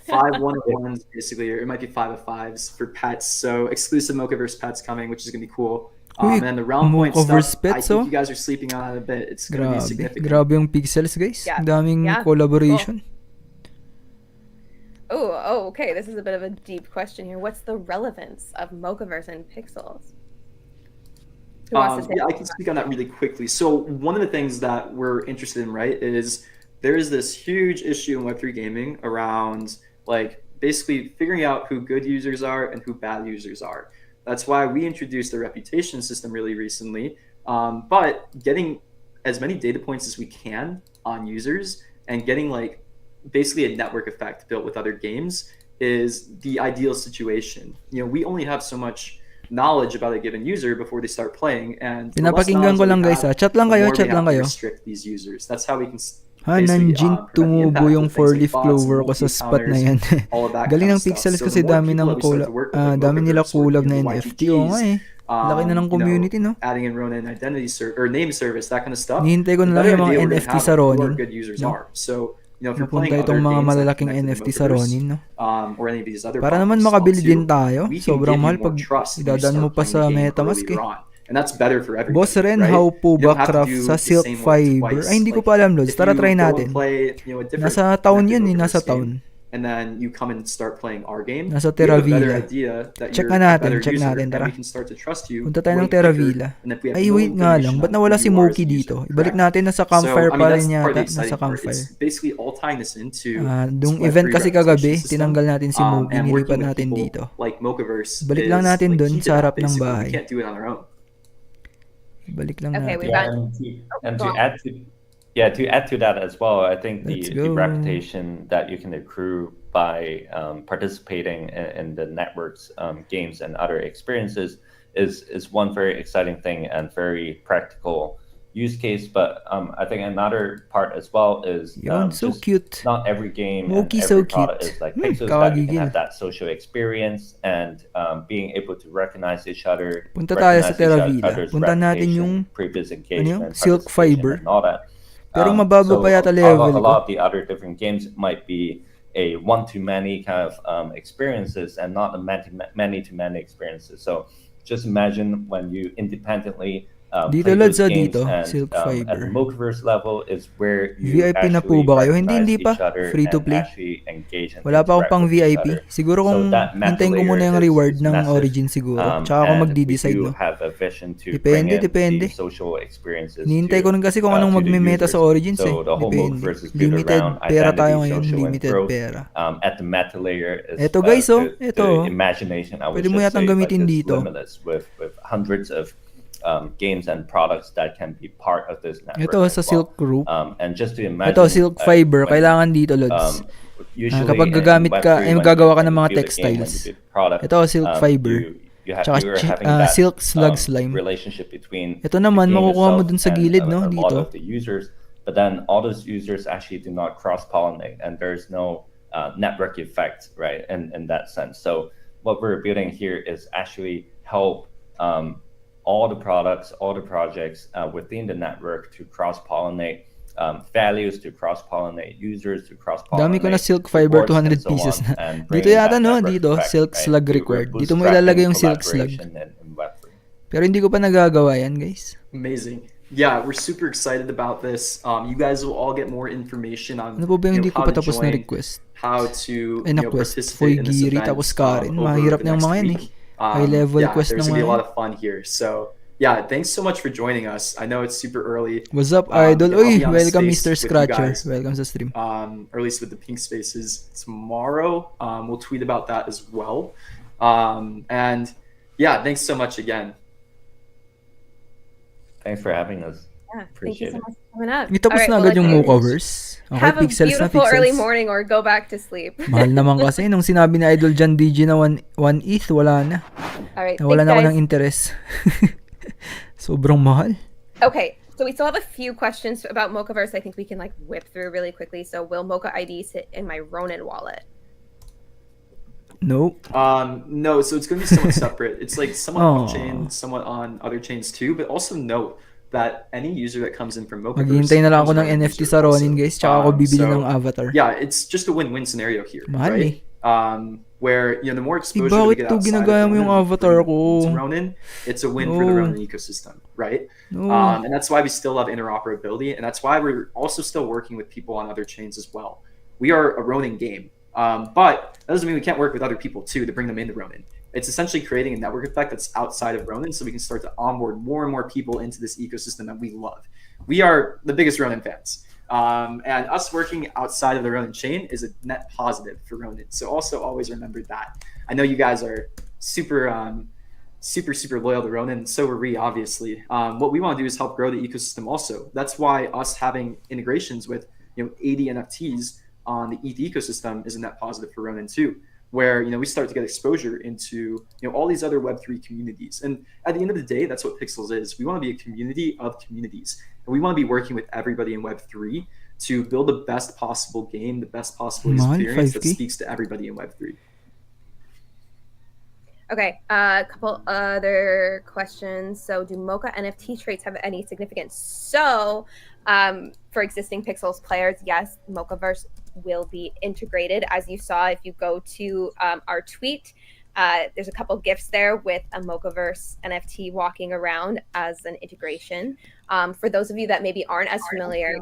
five 1-of-1s basically, or it might be 5 of 5s for pets. So exclusive Mochaverse pets coming, which is gonna be cool. Uy, And the realm point Mochaverse stuff, I pets, think you guys are sleeping on it a bit. It's gonna be significant. Grabe yung Pixels guys. Yeah. Ang daming Yeah. collaboration. Okay. This is a bit of a deep question here. What's the relevance of Mochaverse and Pixels? Who wants to take Yeah, I can speak on that really quickly. So one of the things that we're interested in, right, is there is this huge issue in Web3 gaming around like basically figuring out who good users are and who bad users are. That's why we introduced the reputation system really recently. But getting as many data points as we can on users and getting like basically a network effect built with other games is the ideal situation. We only have so much knowledge about a given user before they start playing, and the less Pinapakinggan ko knowledge lang that we guys have, Chat lang the kayo, more we chat have lang to kayo. restrict these users. That's how we can Ha, basically, nanjin prevent the tumubo impact yung of things like 4-leaf bots, clover ko sa spot na yan. all of that Galing kind ng of stuff. Pixels So kasi the more dami people ng that we start to work with, like dami nila Mochaverse, collab na working with NFT. Oo nga eh. Laki na ng community, no? Adding in Ronin identity or name service, that kind of stuff. Nihintay ko the na lang better yung mga idea we're gonna NFT have sa of who Ronin. our good users No? are. So if you're Napunta playing itong other mga games that malalaking connect to the NFT sa Mochaverse, Ronin, no? or any of these other Para naman platforms makabili too, din tayo. we can Sobrang give you mahal more pag trust when you idadaan mo start pa playing sa the game MetaMask early eh. on. And that's better for everybody. Boss Ren, right? how po You don't ba have to craft do sa the Silk same work Fiber? twice. Ay, hindi ko Like, pa alam, Lods. if Tara, you try go natin. and play, a different Nasa town connected yun eh, Mochaverse nasa game, town. and then you come and start playing our game, Nasa we have a better Terravilla. idea that Check you're nga natin, a better check user, natin, and tara. we can start to trust you Punta tayo ng way quicker. Terravilla. And if we have Ay, no wait nga lang. information Ba't on nawala who si you are as Moki a dito? user, Ibalik correct? natin nasa So, campfire pa that's rin part of the yata. exciting Nasa part. campfire. It's basically all tying this into Yung this event Web3 kasi reputation kagabi, system, tinanggal natin si Moki, and nilipat working with natin people dito. like Mochaverse Balik is lang natin like dun key to sa that, harap ng basically. bahay. We can't do it on our own. Balik lang Okay, natin. we've Yeah, got- and go to on. add to that as well, I think Let's the go. reputation that you can accrue by participating in the network's games and other experiences is one very exciting thing and very practical use case. But I think another part as well is Yun, so just cute. not every game Moki, and so every product cute. is like Hmm, Pixels, that you can kakagigil. have that social experience and being able to recognize each other. Punta tayo sa recognize each Terravilla. other's Punta natin reputation, yung previous ano engagement, yung Silk participation, Fiber. and all that. Pero mababa pa yata level a ko. lot of the other different games might be a one-to-many kind of experiences and not a many-to-many experiences. So just imagine when you independently Dito, play Lods, those games dito, and Silk at Fiber. the Mochaverse level is where you VIP na po actually ba kayo? Hindi, recognize hindi pa. each other Free to and play. actually engage and Wala pa akong interact pang with each VIP. other. Siguro So kung that meta hintayin ko muna layer yung is reward ng massive. Origin siguro. Tsaka ako And magdi-decide, we do no? have a vision to Depende, bring in depende. the social experiences Hinihintay to, ko rin kasi kung anong to the magme-meta sa users. Origins eh. So the whole Depende. Mochaverse is built Limited around pera tayo identity, ngayon. social, and Limited growth. pera. At the meta layer is Eto guys, oh. the Eto. imagination. I would Pwede mo just yatang say, like, gamitin is dito. limitless with hundreds of games and products that can be part of this network. Ito as sa well. Silk Group. And just to imagine, Ito, Silk Fiber. when, Kailangan dito, Lods. usually kapag in gagamit ka, Web3, ay when gagawa ka when ng you mga build a game, when textiles. you build a product, Ito, Silk Fiber. Tsaka you're having Silk Slug Slime. relationship between Ito naman, the game makukuha mo itself dun sa and gilid, no? a lot Dito. of the users, but then all those users actually do not cross-pollinate, and there's no network effect, right? In that sense. So what we're building here is actually help all the products, all the projects within the network to cross-pollinate values, to cross-pollinate users, to cross-pollinate Dami ko na Silk Fiber, rewards, 200 and so pieces on, na. and Dito bringing yata, that no? network Dito, effect, Silk right? Slug We're required. Dito mo bootstrapping ilalagay yung Silk Slug. collaboration in Web3. Pero hindi ko pa nagagawa yan, guys. Amazing. Yeah, we're super excited about this. You guys will all get more information on Ano po ba yung hindi ko how pa to tapos na join, request? how to Ay, na quest. participate in this Foy Giri, event tapos Karen. over Mahirap the na yung next mga yan week. High level Yeah, quest there's ng gonna be a mga lot of fun here. So yeah, thanks so much for joining us. I know it's super early. What's up, I'll idol? be Uy, on welcome space Mr. with you Scratcher. guys, Welcome sa stream. or at least with the pink spaces tomorrow. We'll tweet about that as well. And yeah, thanks so much again. Thanks for having us. Yeah, thank you Appreciate so it. much for coming up. May tapos Alright, na well, agad yung let's Mocoverse. Okay, have a pixels na beautiful early pixels. morning or go back to sleep. Mahal naman kasi. Nung sinabi ni Idol Jan DG na 1 ETH, wala na. Alright, Nawala thanks, na ako guys. ng interest. Sobrang mahal. Okay, so we still have a few questions about Mochaverse. I think we can like whip through really quickly. So will Mocha ID sit in my Ronin wallet? No. No, so it's going to be somewhat separate. It's like somewhat Aw. on-chain, somewhat on other chains too, but also note that any user that comes in from Mochaverse Maghihintay na lang ako becomes a ng Ronin NFT user sa Ronin, also. guys. Tsaka ako bibili So, ng avatar. yeah, it's just a win-win scenario here, Mahal right? Where the more exposure that we bakit get to outside of ginagaya mo Ronin, yung we avatar bring ko? into Ronin, it's a win for the No. Ronin ecosystem, right? No. And that's why we still have interoperability, and that's why we're also still working with people on other chains as well. We are a Ronin game, but that doesn't mean we can't work with other people too to bring them into Ronin. It's essentially creating a network effect that's outside of Ronin, so we can start to onboard more and more people into this ecosystem that we love. We are the biggest Ronin fans. And us working outside of the Ronin chain is a net positive for Ronin. So also always remember that. I know you guys are super loyal to Ronin, and so are we, obviously. What we want to do is help grow the ecosystem also. That's why us having integrations with 80 NFTs on the ETH ecosystem is a net positive for Ronin too, where we start to get exposure into all these other Web3 communities. And at the end of the day, that's what Pixels is. We want to be a community of communities, and we want to be working with everybody in Web3 to build the best possible game, the best possible Mahal, experience that 5K? speaks to everybody in Web3. Okay, a couple other questions. So, do Mocha NFT traits have any significance? So, for existing Pixels players, yes, Mochaverse will be integrated. As you saw, if you go to our tweet, there's a couple gifs there with a Mochaverse NFT walking around as an integration. For those of you that maybe aren't as familiar,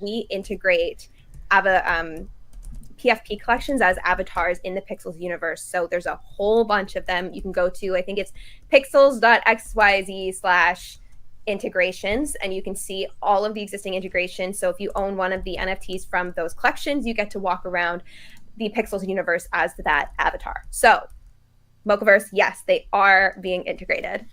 we integrate PFP collections as avatars in the Pixels universe. So there's a whole bunch of them. You can go to, I think it's pixels.xyz/integrations, and you can see all of the existing integrations. So if you own one of the NFTs from those collections, you get to walk around the Pixels universe as that avatar. So Mochaverse, yes, they are being integrated.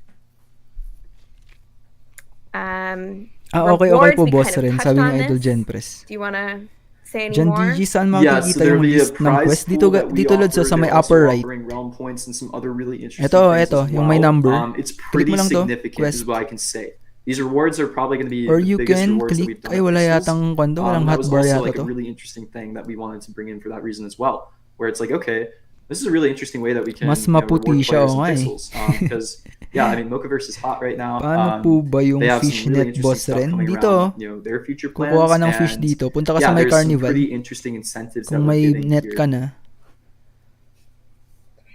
Okay Rewards, po, we boss kind of rin. touched Sabi on ni Idol this. Genpress. Do you want to say any Jan more? DG, saan Yeah, so makikita there'll yung be a list ng prize quest? pool that we Dito Lods, offer. sa may They're also upper right. offering realm points and some other really interesting Ito, things as yung may well. number. It's Click pretty mo lang to, significant, quest. is what I can say. These rewards are probably going to be Or the you biggest can rewards that click, we've done ay at wala Pixels. yatang kwando, walang That was hotbar also yata like to. a really interesting thing that we wanted to bring in for that reason as well, where it's like, okay, this is a really interesting way that we can Mas reward maputi siya, players in nga eh. Pixels. Because yeah, I mean, Mochaverse is hot right now. Paano po ba yung They have some fishnet really interesting boss stuff rin? coming Dito, around, their future plans. kukuha ka ng fish and dito. Punta ka yeah, sa may there's some carnival. pretty interesting incentives that Kung we're may giving net here. ka na.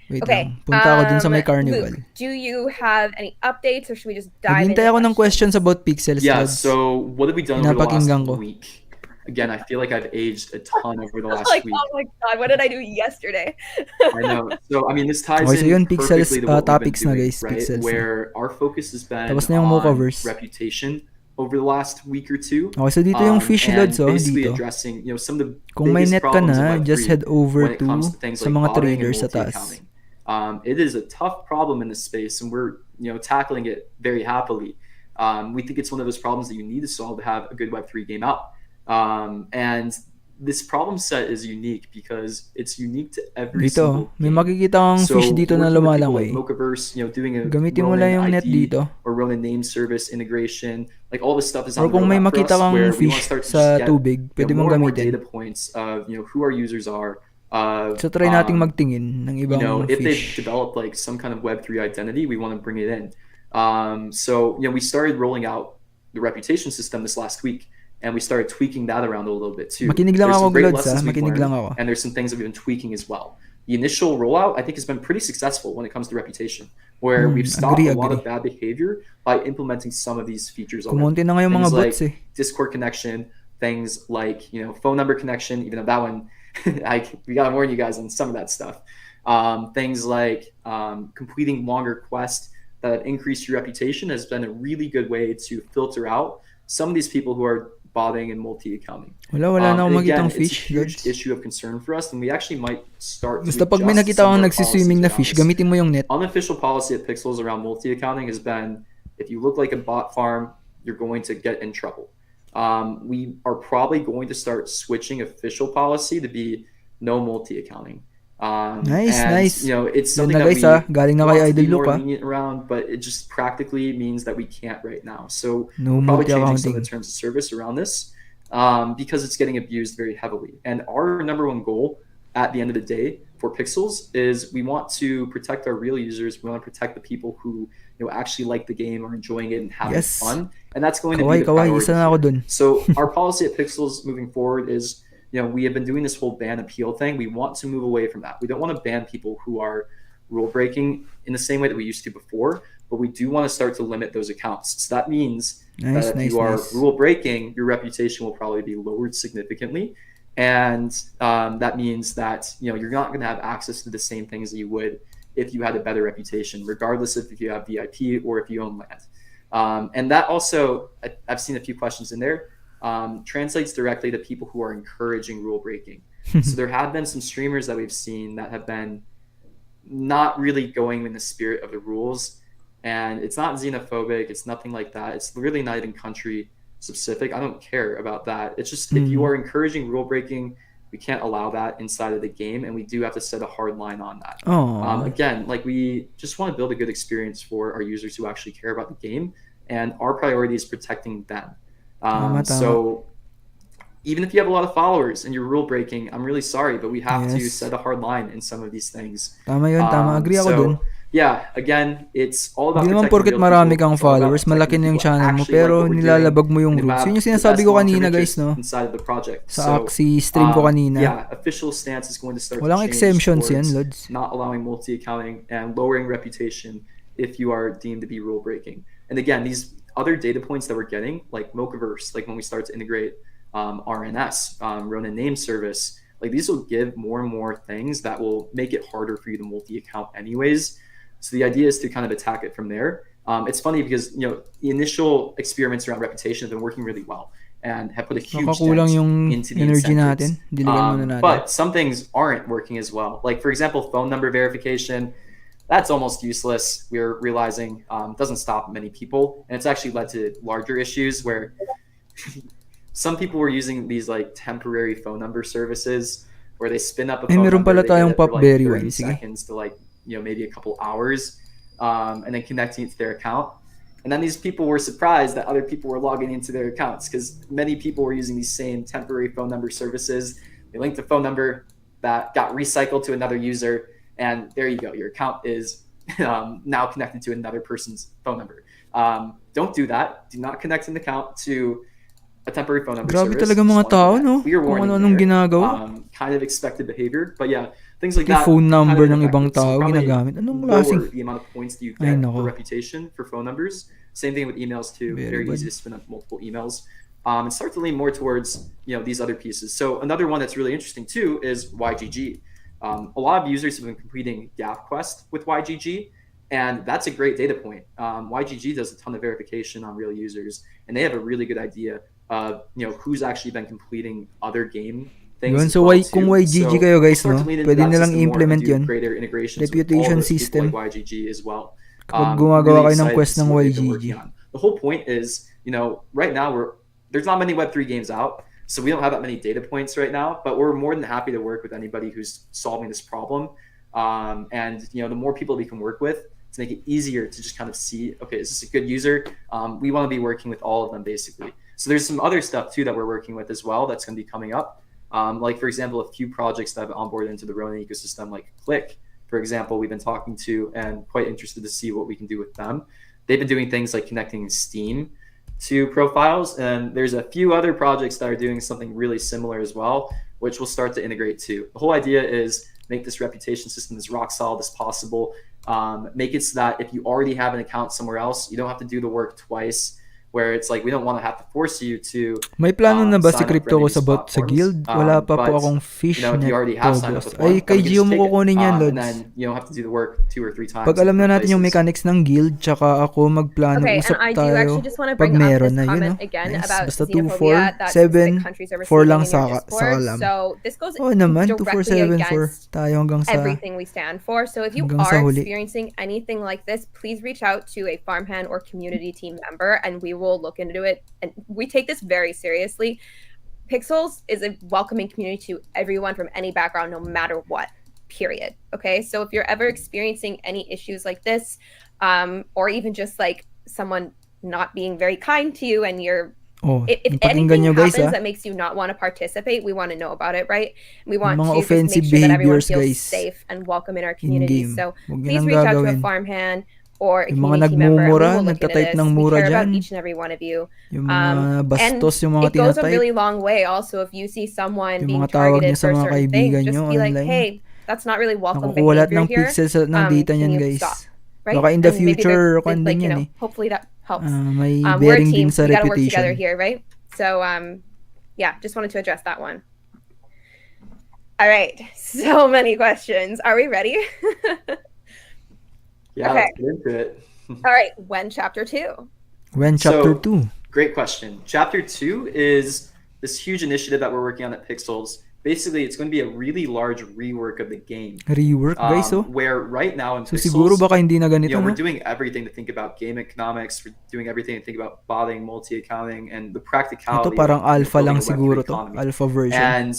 Wait Okay. lang. Punta ako dun sa may carnival. Luke, do you have any updates, or should we just dive into Naghintay ako ng questions about Pixels, Yeah, Lods. so what have we done over the Pinapakinggan last ko. week? Again, I feel like I've aged a ton over the last Like, week. oh my god, what did I do yesterday? I know. So, I mean, this ties Okay, so yun, in Pixels, perfectly to what we've topics been na, doing, guys. right? Pixels na. Where our focus has been Tapos na yung on Mochaverse. reputation over the last week or two. Okay, so dito yung fish and loads, basically dito. addressing, some of the Kung may biggest net ka problems in na, Web3 just head over when it to comes to things sa like mga botting and traders sa taas. multi-accounting. It is a tough problem in this space, and we're tackling it very happily. We think it's one of those problems that you need to solve to have a good Web3 game out. And this problem set is unique because it's unique to every Dito, single may game. makikita kang fish dito na working with people lumalangoy. like Mochaverse, doing a Gamitin mo Ronin lang yung net ID dito. or Ronin name service integration, like all this stuff is Or on the kung may roadmap for makita us, kang where we want to fish start to sa just get tubig, pwede mong more and more gamitin. data points of who our users are. So try nating magtingin ng ibang If they've fish. developed like some kind of Web3 identity, we want to bring it in. So we started rolling out the reputation system this last week, and we started tweaking that around a little bit too. Makinig lang There's ako, some great Glods, lessons we've makinig lang learned, ako. and there's some things that we've been tweaking as well. The initial rollout, I think, has been pretty successful when it comes to reputation, where we've stopped a lot of bad behavior by implementing some of these features already. Kumonti na nga yung mga Things bots like eh. Discord connection, things like phone number connection, even though that one we gotta warn you guys on some of that stuff. Things like completing longer quests that have increased your reputation has been a really good way to filter out some of these people who are botting and multi-accounting. Wala na akong And makitang again, it's a fish, huge Lods. issue of concern for us, and we actually might start to Basta pag may adjust nakita some akong of our nagsiswimming policies na around fish, this. gamitin mo yung net. Unofficial policy at Pixels around multi-accounting has been, if you look like a bot farm, you're going to get in trouble. We are probably going to start switching official policy to be no multi-accounting. Nice, and, nice. You know, it's Yun something na that guys we galing na want kay to be Idol more Luke lenient around, but it just practically means that we can't right now. So No we're probably changing some multi-accounting. of the terms of service around this because it's getting abused very heavily. And our number one goal at the end of the day for Pixels is we want to protect our real users. We want to protect the people who actually like the game or enjoying it and having Yes. fun. And that's going to be the Kaway, priority isa na ako here. dun. So our policy at Pixels moving forward is, we have been doing this whole ban appeal thing. We want to move away from that. We don't want to ban people who are rule breaking in the same way that we used to before, but we do want to start to limit those accounts. So that means Nice, that if nice, you are nice. rule breaking, your reputation will probably be lowered significantly. And that means that you're not going to have access to the same things that you would if you had a better reputation, regardless of if you have VIP or if you own land. And that also, I've seen a few questions in there, translates directly to people who are encouraging rule breaking. So there have been some streamers that we've seen that have been not really going in the spirit of the rules. And it's not xenophobic. It's nothing like that. It's really not even country specific. I don't care about that. It's just if you are encouraging rule breaking, we can't allow that inside of the game, and we do have to set a hard line on that. Again, like we just want to build a good experience for our users who actually care about the game, and our priority is protecting them. So even if you have a lot of followers and you're rule breaking, I'm really sorry, but we have to Yes. set a hard line in some of these things. Tama yun, tama. Agree ako dun. Yeah, again, it's all about Hindi naman protecting porket real marami people. kang It's all about followers, malaki protecting na yung people who channel mo, actually pero like what we're nilalabag mo doing yung and rules. have Yun yung the sinasabi best ko long-term kanina, guys, interest no? inside of the project. Sa So, Axie stream ko kanina. Yeah, official stance is going to start Walang to change exemptions towards yan, Lods. not allowing multi-accounting and lowering reputation if you are deemed to be rule breaking. And again, these other data points that we're getting, like Mochaverse, like when we start to integrate RNS, Ronin name service, like these will give more and more things that will make it harder for you to multi-account anyways. So the idea is to kind of attack it from there. It's funny because the initial experiments around reputation have been working really well and have put a huge Nakakulang dent yung into the energy incentives. natin. Diligan muna natin. But some things aren't working as well. Like for example, phone number verification, that's almost useless. We're realizing doesn't stop many people, and it's actually led to larger issues where some people were using these like temporary phone number services where they spin up a phone meron number, pala they get tayong it for like Popberry 30 one. Sige. seconds to like maybe a couple hours, and then connecting it to their account. And then these people were surprised that other people were logging into their accounts because many people were using these same temporary phone number services. They linked a phone number that got recycled to another user, and there you go. Your account is now connected to another person's phone number. Don't do that. Do not connect an account to a temporary phone number Grabe service. talaga mga Just wanna tao, do that. no? Clear Kung warning ano-anong there. ginagawa. Kind of expected behavior. But yeah, things like Yung that. phone number kind of ng ibang effective. So tao probably ginagamit. Anong lower klaseng... the amount of points that you Ay, get nako. for reputation for phone numbers. Same thing with emails too. Very Very good. easy to spin up multiple emails. And start to lean more towards these other pieces. So another one that's really interesting too is YGG. A lot of users have been completing Gap Quest with YGG, and that's a great data point. YGG does a ton of verification on real users, and they have a really good idea of who's actually been completing other game things. Yun, as so well, kung too. YGG So kayo, guys, we'll start no? to lean into Pwede that nilang system more and i-implement do yun. greater integrations with all Reputation those people system. like YGG as well. Kapag gumagawa Really kayo ng excited quest to see ng what they've been YGG. working on. The whole point is, right now there's not many Web3 games out, so we don't have that many data points right now, but we're more than happy to work with anybody who's solving this problem. And the more people we can work with to make it easier to just kind of see, okay, is this a good user? We want to be working with all of them basically. So there's some other stuff too that we're working with as well that's going to be coming up. Like for example, a few projects that have onboarded into the Ronin ecosystem, like Click, for example, we've been talking to and quite interested to see what we can do with them. They've been doing things like connecting Steam to profiles, and there's a few other projects that are doing something really similar as well, which we'll start to integrate too. The whole idea is make this reputation system as rock solid as possible. Make it so that if you already have an account somewhere else, you don't have to do the work twice. where it's like we don't want to have to force you to May plano na ba si sign up for Crypto any ko of these sa guild? platforms. Wala pa po But akong if fishnet you already have signed up Tobos. with one, Ay, then kay we can Gio just mo take it. kukunin yan, And Lods. then you don't have to do the work 2 or 3 times. Pag alam in na different natin yung places. mechanics ng guild, tsaka ako magplano, Okay, and usap I do tayo actually just want to pag bring up meron this na yun, comment no? again Nice. about Basta 2, 4, xenophobia that specific 7, countries are 4 receiving lang in your sa Discord. kalam. So this goes Oo naman, 2, 4, directly 7, 4. against Tayo hanggang sa everything we stand for. So if you hanggang are sa huli. experiencing anything like this, please reach out to a farmhand or community team member and we will look into it. And we take this very seriously. Pixels is a welcoming community to everyone from any background, no matter what, period. Okay. So if you're ever experiencing any issues like this, or even just like someone not being very kind to you and you're Oh, if yung pakinggan anything nyo guys, happens that makes you not want to participate, we want to know about it, right? We want mga to just offensive make sure that everyone behaviors, feels guys, safe and welcome in our community. in-game. So Huwag nyo please nang reach out to a gagawin. farmhand or a Yung mga community member and we nagmumura, will look into nagtatype this. ng We mura care about dyan. each and every one of you. Yung mga And bastos, yung mga it goes a tinatype. really long way also if you see someone Yung being mga tawag targeted niya sa for a mga certain thing, kaibigan just nyo be like, online. hey, that's not really welcome Nakukuha lahat behavior ng here. pixels ng data Can niyan, you guys. stop? Right? Baka in the And maybe future, they're, kung like, din you yan know, eh. hopefully that helps. May We're a bearing team. din sa We gotta work together reputation. here, right? So yeah, just wanted to address that one. All right, so many questions. Are we ready? Yeah, Okay. let's get into it. All right, when chapter 2? When chapter So, 2? Great question. Chapter 2 is this huge initiative that we're working on at Pixels. Basically, it's going to be a really large rework of the game. Rework, guys, oh? Where right now in So Pixels, siguro baka hindi na ganito, we're no? doing everything to think about game economics. We're doing everything to think about botting, multi-accounting, and the practicality. Ito parang of, alpha building lang a Web3 siguro to. economy. Alpha version. And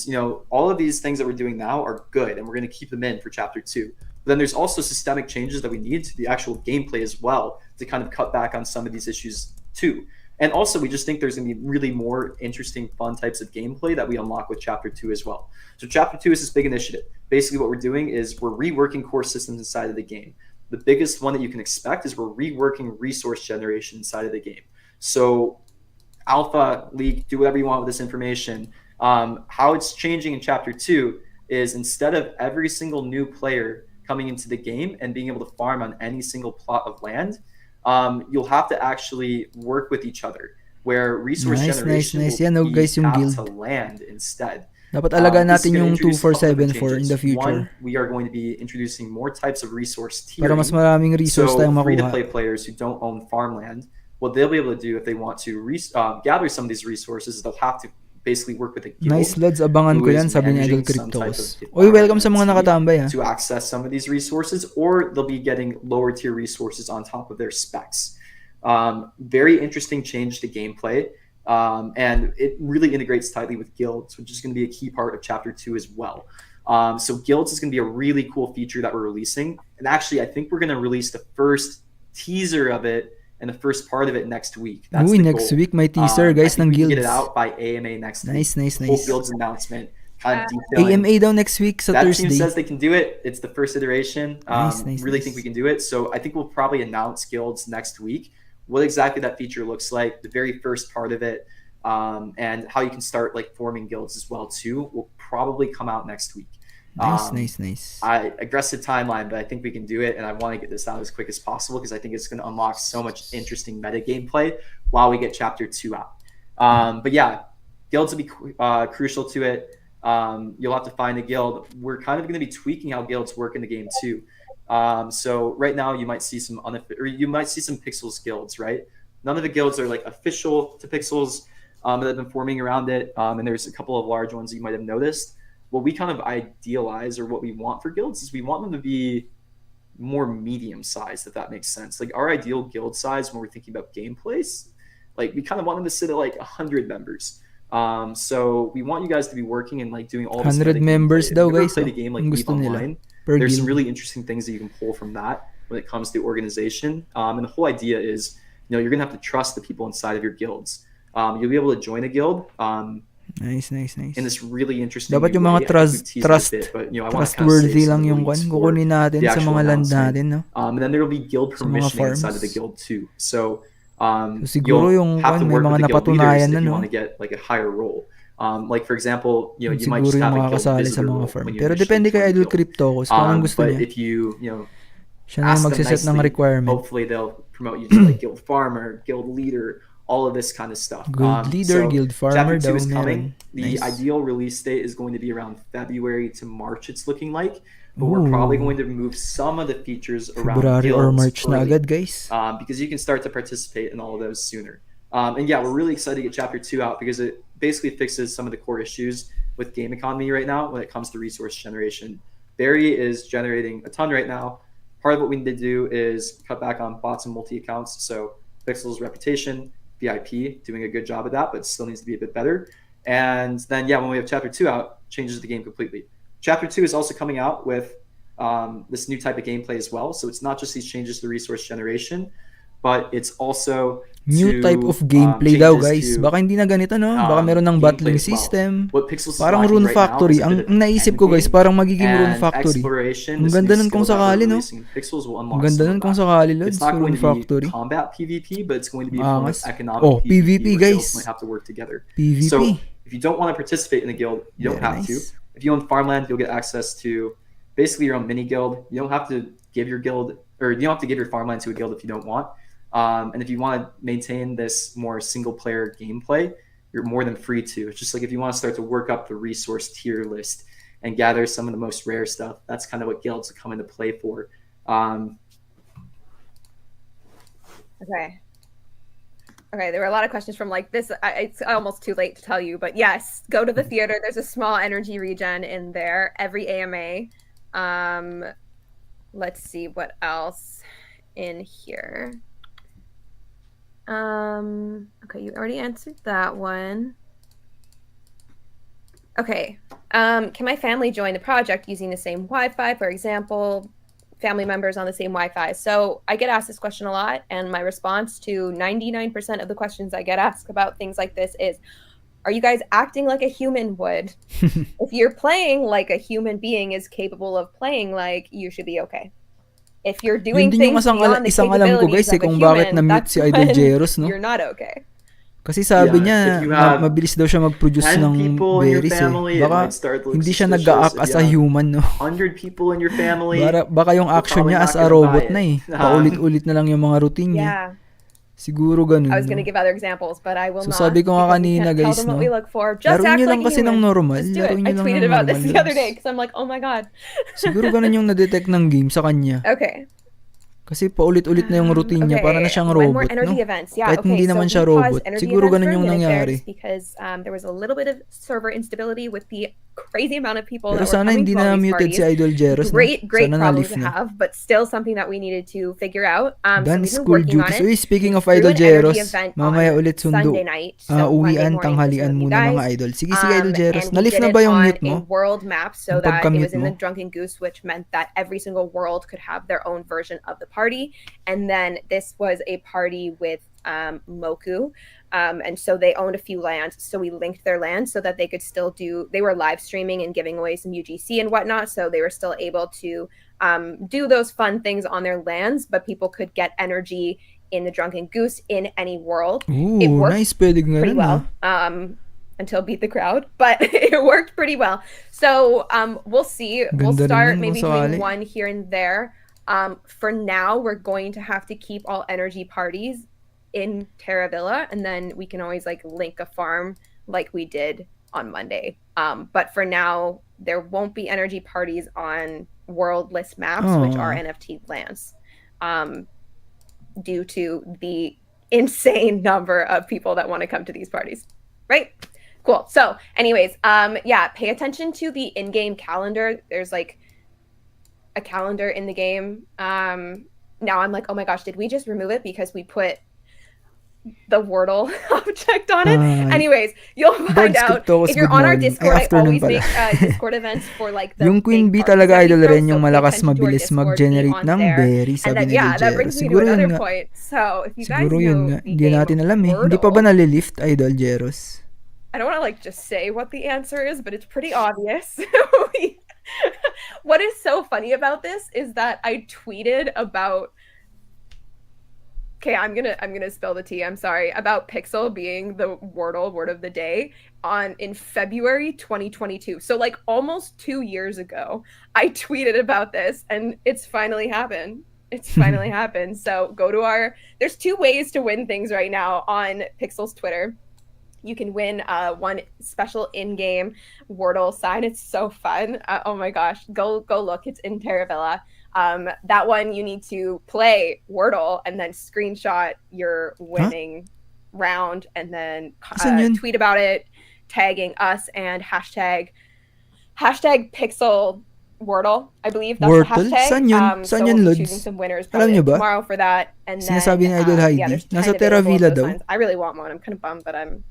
all of these things that we're doing now are good, and we're going to keep them in for chapter 2. But then there's also systemic changes that we need to the actual gameplay as well to kind of cut back on some of these issues too. And also, we just think there's going to be really more interesting, fun types of gameplay that we unlock with Chapter 2 as well. So Chapter 2 is this big initiative. Basically, what we're doing is we're reworking core systems inside of the game. The biggest one that you can expect is we're reworking resource generation inside of the game. So alpha, leak, do whatever you want with this information. How it's changing in Chapter 2 is instead of every single new player coming into the game and being able to farm on any single plot of land, you'll have to actually work with each other, where resource generation Yan, will be guys, yung tapped guild. to land instead. Dapat alagaan This is natin gonna yung introduce a couple different 2474 in the changes. future. One, we are going to be introducing more types of resource tiering. Para mas maraming resource So tayong makuha. free-to-play players who don't own farmland, what they'll be able to do if they want to gather some of these resources, they'll have to basically work with a guild. Nice, Lods. Abangan ko who yan, is sabi ni Idol managing some type Cryptos. of Uy, welcome sa mga environment nakatambay, ha? to access some of these resources, or they'll be getting lower tier resources on top of their specs. Very interesting change to gameplay. And it really integrates tightly with guilds, which is going to be a key part of Chapter 2 as well. So guilds is going to be a really cool feature that we're releasing. And actually, I think we're going to release the first teaser of it and the first part of it next week. That's Uy, the next goal. week may teaser, guys, I think ng we can guilds. get it out by AMA next week. Nice. Full guilds announcement, kind of detailing. AMA daw next week sa That Thursday. team says they can do it. It's the first iteration. Nice. Really think we can do it. So I think we'll probably announce guilds next week. What exactly that feature looks like, the very first part of it, and how you can start like forming guilds as well too, will probably come out next week. Nice. Aggressive timeline, but I think we can do it, and I want to get this out as quick as possible because I think it's going to unlock so much interesting meta gameplay while we get Chapter 2 out. But yeah, guilds will be crucial to it. You'll have to find a guild. We're kind of going to be tweaking how guilds work in the game too. So right now you might see some Pixels guilds, right? None of the guilds are like official to Pixels that have been forming around it, and there's a couple of large ones you might have noticed. What we kind of idealize, or what we want for guilds, is we want them to be more medium sized, if that makes sense. Like our ideal guild size when we're thinking about gameplays, like we kind of want them to sit at like 100 members. So we want you guys to be working and like doing all this 100 members daw, guys. Play the game like Gusto Leap nila. Online. Per There's some guild. really interesting things that you can pull from that when it comes to organization. And the whole idea is, you're gonna have to trust the people inside of your guilds. You'll be able to join a guild. Nice. In this really interesting Dapat yung way. mga I think we teased it a bit, but, I wanna kind of trustworthy save some lang of the yung leaks kwan. for Kukunin natin the sa actual mga land announcement. natin, no? And then there will be guild Sa mga permissioning inside of the farms. guild too. So So siguro you'll yung have to may work mga with the guild leaders napatunayan if na, you no? want to get like a higher role. Like for example, you might Siguro just yung have a guild makakasali sa visitor mga role farm. when you Pero initially depende kay join the Idol guild. Crypto kung anong gusto But niya. if you Siya na yung ask them magsiset ng nicely, requirement. hopefully they'll promote you to like guild farmer, guild leader, all of this kind of stuff. Guild leader, so guild farmer chapter 2 daw is coming. meron. The Nice. ideal release date is going to be around February to March, it's looking like. But we're probably going to move some of the features around February or guilds March na early, agad, guys. because you can start to participate in all of those sooner. And yeah, we're really excited to get chapter 2 out because it basically fixes some of the core issues with game economy right now when it comes to resource generation. Barry is generating a ton right now. Part of what we need to do is cut back on bots and multi-accounts. So Pixel's reputation, VIP, doing a good job of that, but still needs to be a bit better. And then, yeah, when we have chapter 2 out, changes the game completely. Chapter 2 is also coming out with this new type of gameplay as well. So it's not just these changes to resource generation, but it's also New to, type of gameplay daw, changes guys. to, Baka hindi na ganito, no? Baka meron ng gameplay battling as well. system. What Pixel's Parang lacking Rune right now Factory. is a Ang bit of naisip ko, guys, endgame parang magiging Rune and Factory. exploration. Ang This ganda new nun kung skill that we're sakali, no? releasing in Pixels will Ang unlock ganda some nun of kung that. sakali, It's Lods, not Rune going to be Factory. combat PvP, but it's going to be a form of Angas. economic Oh, PvP, PvP, where guys. guilds might have to work together. PvP. So if you don't want to participate in the guild, you don't Very have to. nice. If you own farmland, you'll get access to basically your own mini guild. You don't have to give your guild, or you don't have to give your farmland to a guild if you don't want. And if you want to maintain this more single player gameplay, you're more than free to. It's just like if you want to start to work up the resource tier list and gather some of the most rare stuff, that's kind of what guilds come into play for. Okay. Okay, there were a lot of questions from like this. It's almost too late to tell you, but yes, go to the theater. There's a small energy regen in there every AMA. Let's see what else in here. Okay, you already answered that one. Okay, can my family join the project using the same Wi-Fi, for example? Family members on the same Wi-Fi. So I get asked this question a lot, and my response to 99% of the questions I get asked about things like this is, are you guys acting like a human would? If you're playing like a human being is capable of playing like, you should be okay. If you're doing Yun din yung things beyond the isang alam ko, capabilities guys, of a kung bakit human, na-mute that's si Idol when Jeros, no? you're not okay. Kasi sabi Yeah, if niya, you have mabilis daw siya mag-produce 10 ng people in your berries family, eh. it Baka might start to look hindi siya suspicious. nag-a-act If as you a have human, no? 100 people in your family, Baka yung you're action probably niya not as a gonna robot buy na it. eh. Paulit-ulit na lang yung mga routine niya. Yeah. Siguro ganun. I was going to no? give other examples, but I will So not. sabi ko nga because we kanina, can't tell guys, them what no? we look for. Just Laruin act nyo like lang a kasi ng human. normal. Just do Laruin it. nyo I lang tweeted ng about normal, this the other Lods. day because I'm like, oh my god. Siguro ganun yung na-detect ng game sa kanya. Okay. Kasi paulit-ulit na yung routine niya, para na siyang when robot, more energy no? events. Yeah, Kahit okay, hindi so naman we siya paused robot. energy Siguro events ganun for a yung minute there nangyari. just because there was a little bit of server instability with the crazy amount of people Pero that were sana coming hindi to all na these muted parties. si Idol Jeros, no? Great Sana problem na-lift to na. have, but still something that we needed to figure out. So Dance we've been school working on duties. it. Uy, speaking We of threw Idol an energy Jeros, event mamaya on ulit sundo. Sunday night, so Monday Uwian, morning tanghalian with some of you muna mga guys. idol. Sige, Idol Jeros. And we Na-lift did na it ba yung on mute a mo? world map so Yung that it pagka-mute was in mo? the Drunken Goose, which meant that every single world could have their own version of the party. And then this was a party with Moku. And so they owned a few lands. So we linked their lands so that they could still they were live streaming and giving away some UGC and whatnot. So they were still able to do those fun things on their lands, but people could get energy in the Drunken Goose in any world. It Ooh, worked nice. Pwede nga pretty nun, well. ah. Until beat the crowd, but it worked pretty well. So we'll see. We'll Ganda rin start nun, maybe kung sakali. doing one here and there. For now, we're going to have to keep all energy parties in Terra Villa, and then we can always like link a farm like we did on Monday. But for now, there won't be energy parties on worldless maps, which are NFT lands, due to the insane number of people that want to come to these parties. Right? Cool. So anyways, yeah, pay attention to the in-game calendar. There's like a calendar in the game. Now I'm like, oh my gosh, did we just remove it because we put the Wordle object on it? Anyways, you'll find out if you're on our Discord. I always make Discord events for like the yung Queen Bee talaga, Idol Ren, yung malakas mabilis mag-generate ng berry, sabi ni Idol Jeros. Siguro yun nga. So if you guys Siguro yun nga. know Hindi natin alam eh. Hindi pa ba nalilift, Idol Jeros? I don't want to like just say what the answer is, but it's pretty obvious. What is so funny about this is that I tweeted about, okay, I'm gonna spill the tea, I'm sorry, about Pixel being the Wordle word of the day in February 2022. So like almost 2 years ago, I tweeted about this and it's finally happened. It's finally happened. So go to there's 2 ways to win things right now on Pixel's Twitter. You can win one special in-game Wordle sign. It's so fun. Oh my gosh, go look. It's in Terravilla. That one you need to play Wordle and then screenshot your winning round and then tweet about it, tagging us and hashtag Pixel Wordle, I believe that's Wordle? the hashtag. Saan yun? Saan yun, we'll Lods? be choosing some winners Alam probably niyo ba? tomorrow for that. And then, Sinasabi ni Idol Heidi, there's 10 nasa available of Terravilla those daw. signs. I really want one. I'm kind of bummed, but I'm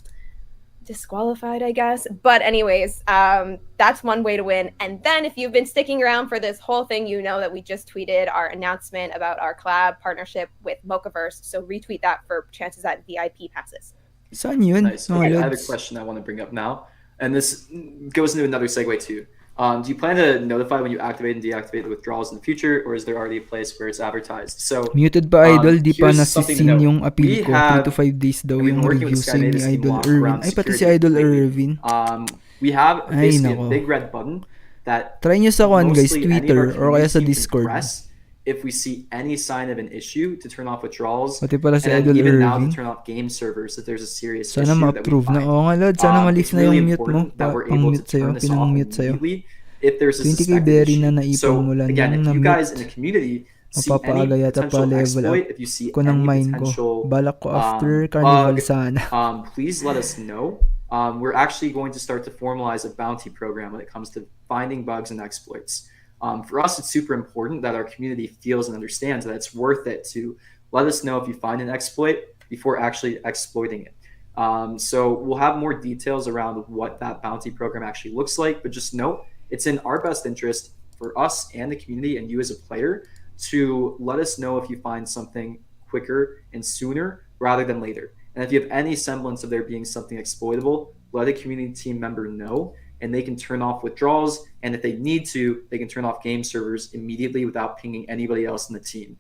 disqualified, I guess. But anyways, that's one way to win. And then if you've been sticking around for this whole thing, you know that we just tweeted our announcement about our collab partnership with Mochaverse. So retweet that for chances at VIP passes. Saan yun? Nice. Okay, I have a question I want to bring up now, and this goes into another segue too. Do you plan to notify when you activate and deactivate the withdrawals in the future, or is there already a place where it's advertised? So Muted pa Idol, di pa here's something to nasisin note. yung appeal We ko. 3 have- to 5 days daw we've been yung working review with say ni Skymatis team Idol a lot Irwin. around Ay, pati si security Idol lately. Irwin. We have Ay, basically nako. a big red button that Try nyo sa guys, mostly any of Twitter our or kaya sa community team can Discord. press if we see any sign of an issue to turn off withdrawals, Pati pala si and then Idol even now to Irvin. turn off game servers if there's a serious Sana issue that we ma-approve na. find. Oo nga, Lod. Sana It's malis na really yung mute mo. important that we're able to Pang-mute sa'yo. turn this off Pinang-mute sa'yo. immediately if there's a 20k suspected berry issue. na naipon So mo lang again, yung if you guys in na-mute. the community see Mapapaaga any yata pa potential level exploit, up if you see ko ng any mine ko. potential Balak ko after Carnival bug, sana. please let us know. We're actually going to start to formalize a bounty program when it comes to finding bugs and exploits. For us, it's super important that our community feels and understands that it's worth it to let us know if you find an exploit before actually exploiting it. So we'll have more details around what that bounty program actually looks like, but just note it's in our best interest for us and the community and you as a player to let us know if you find something quicker and sooner rather than later. And if you have any semblance of there being something exploitable, let a community team member know and they can turn off withdrawals. And if they need to, they can turn off game servers immediately without pinging anybody else in the team.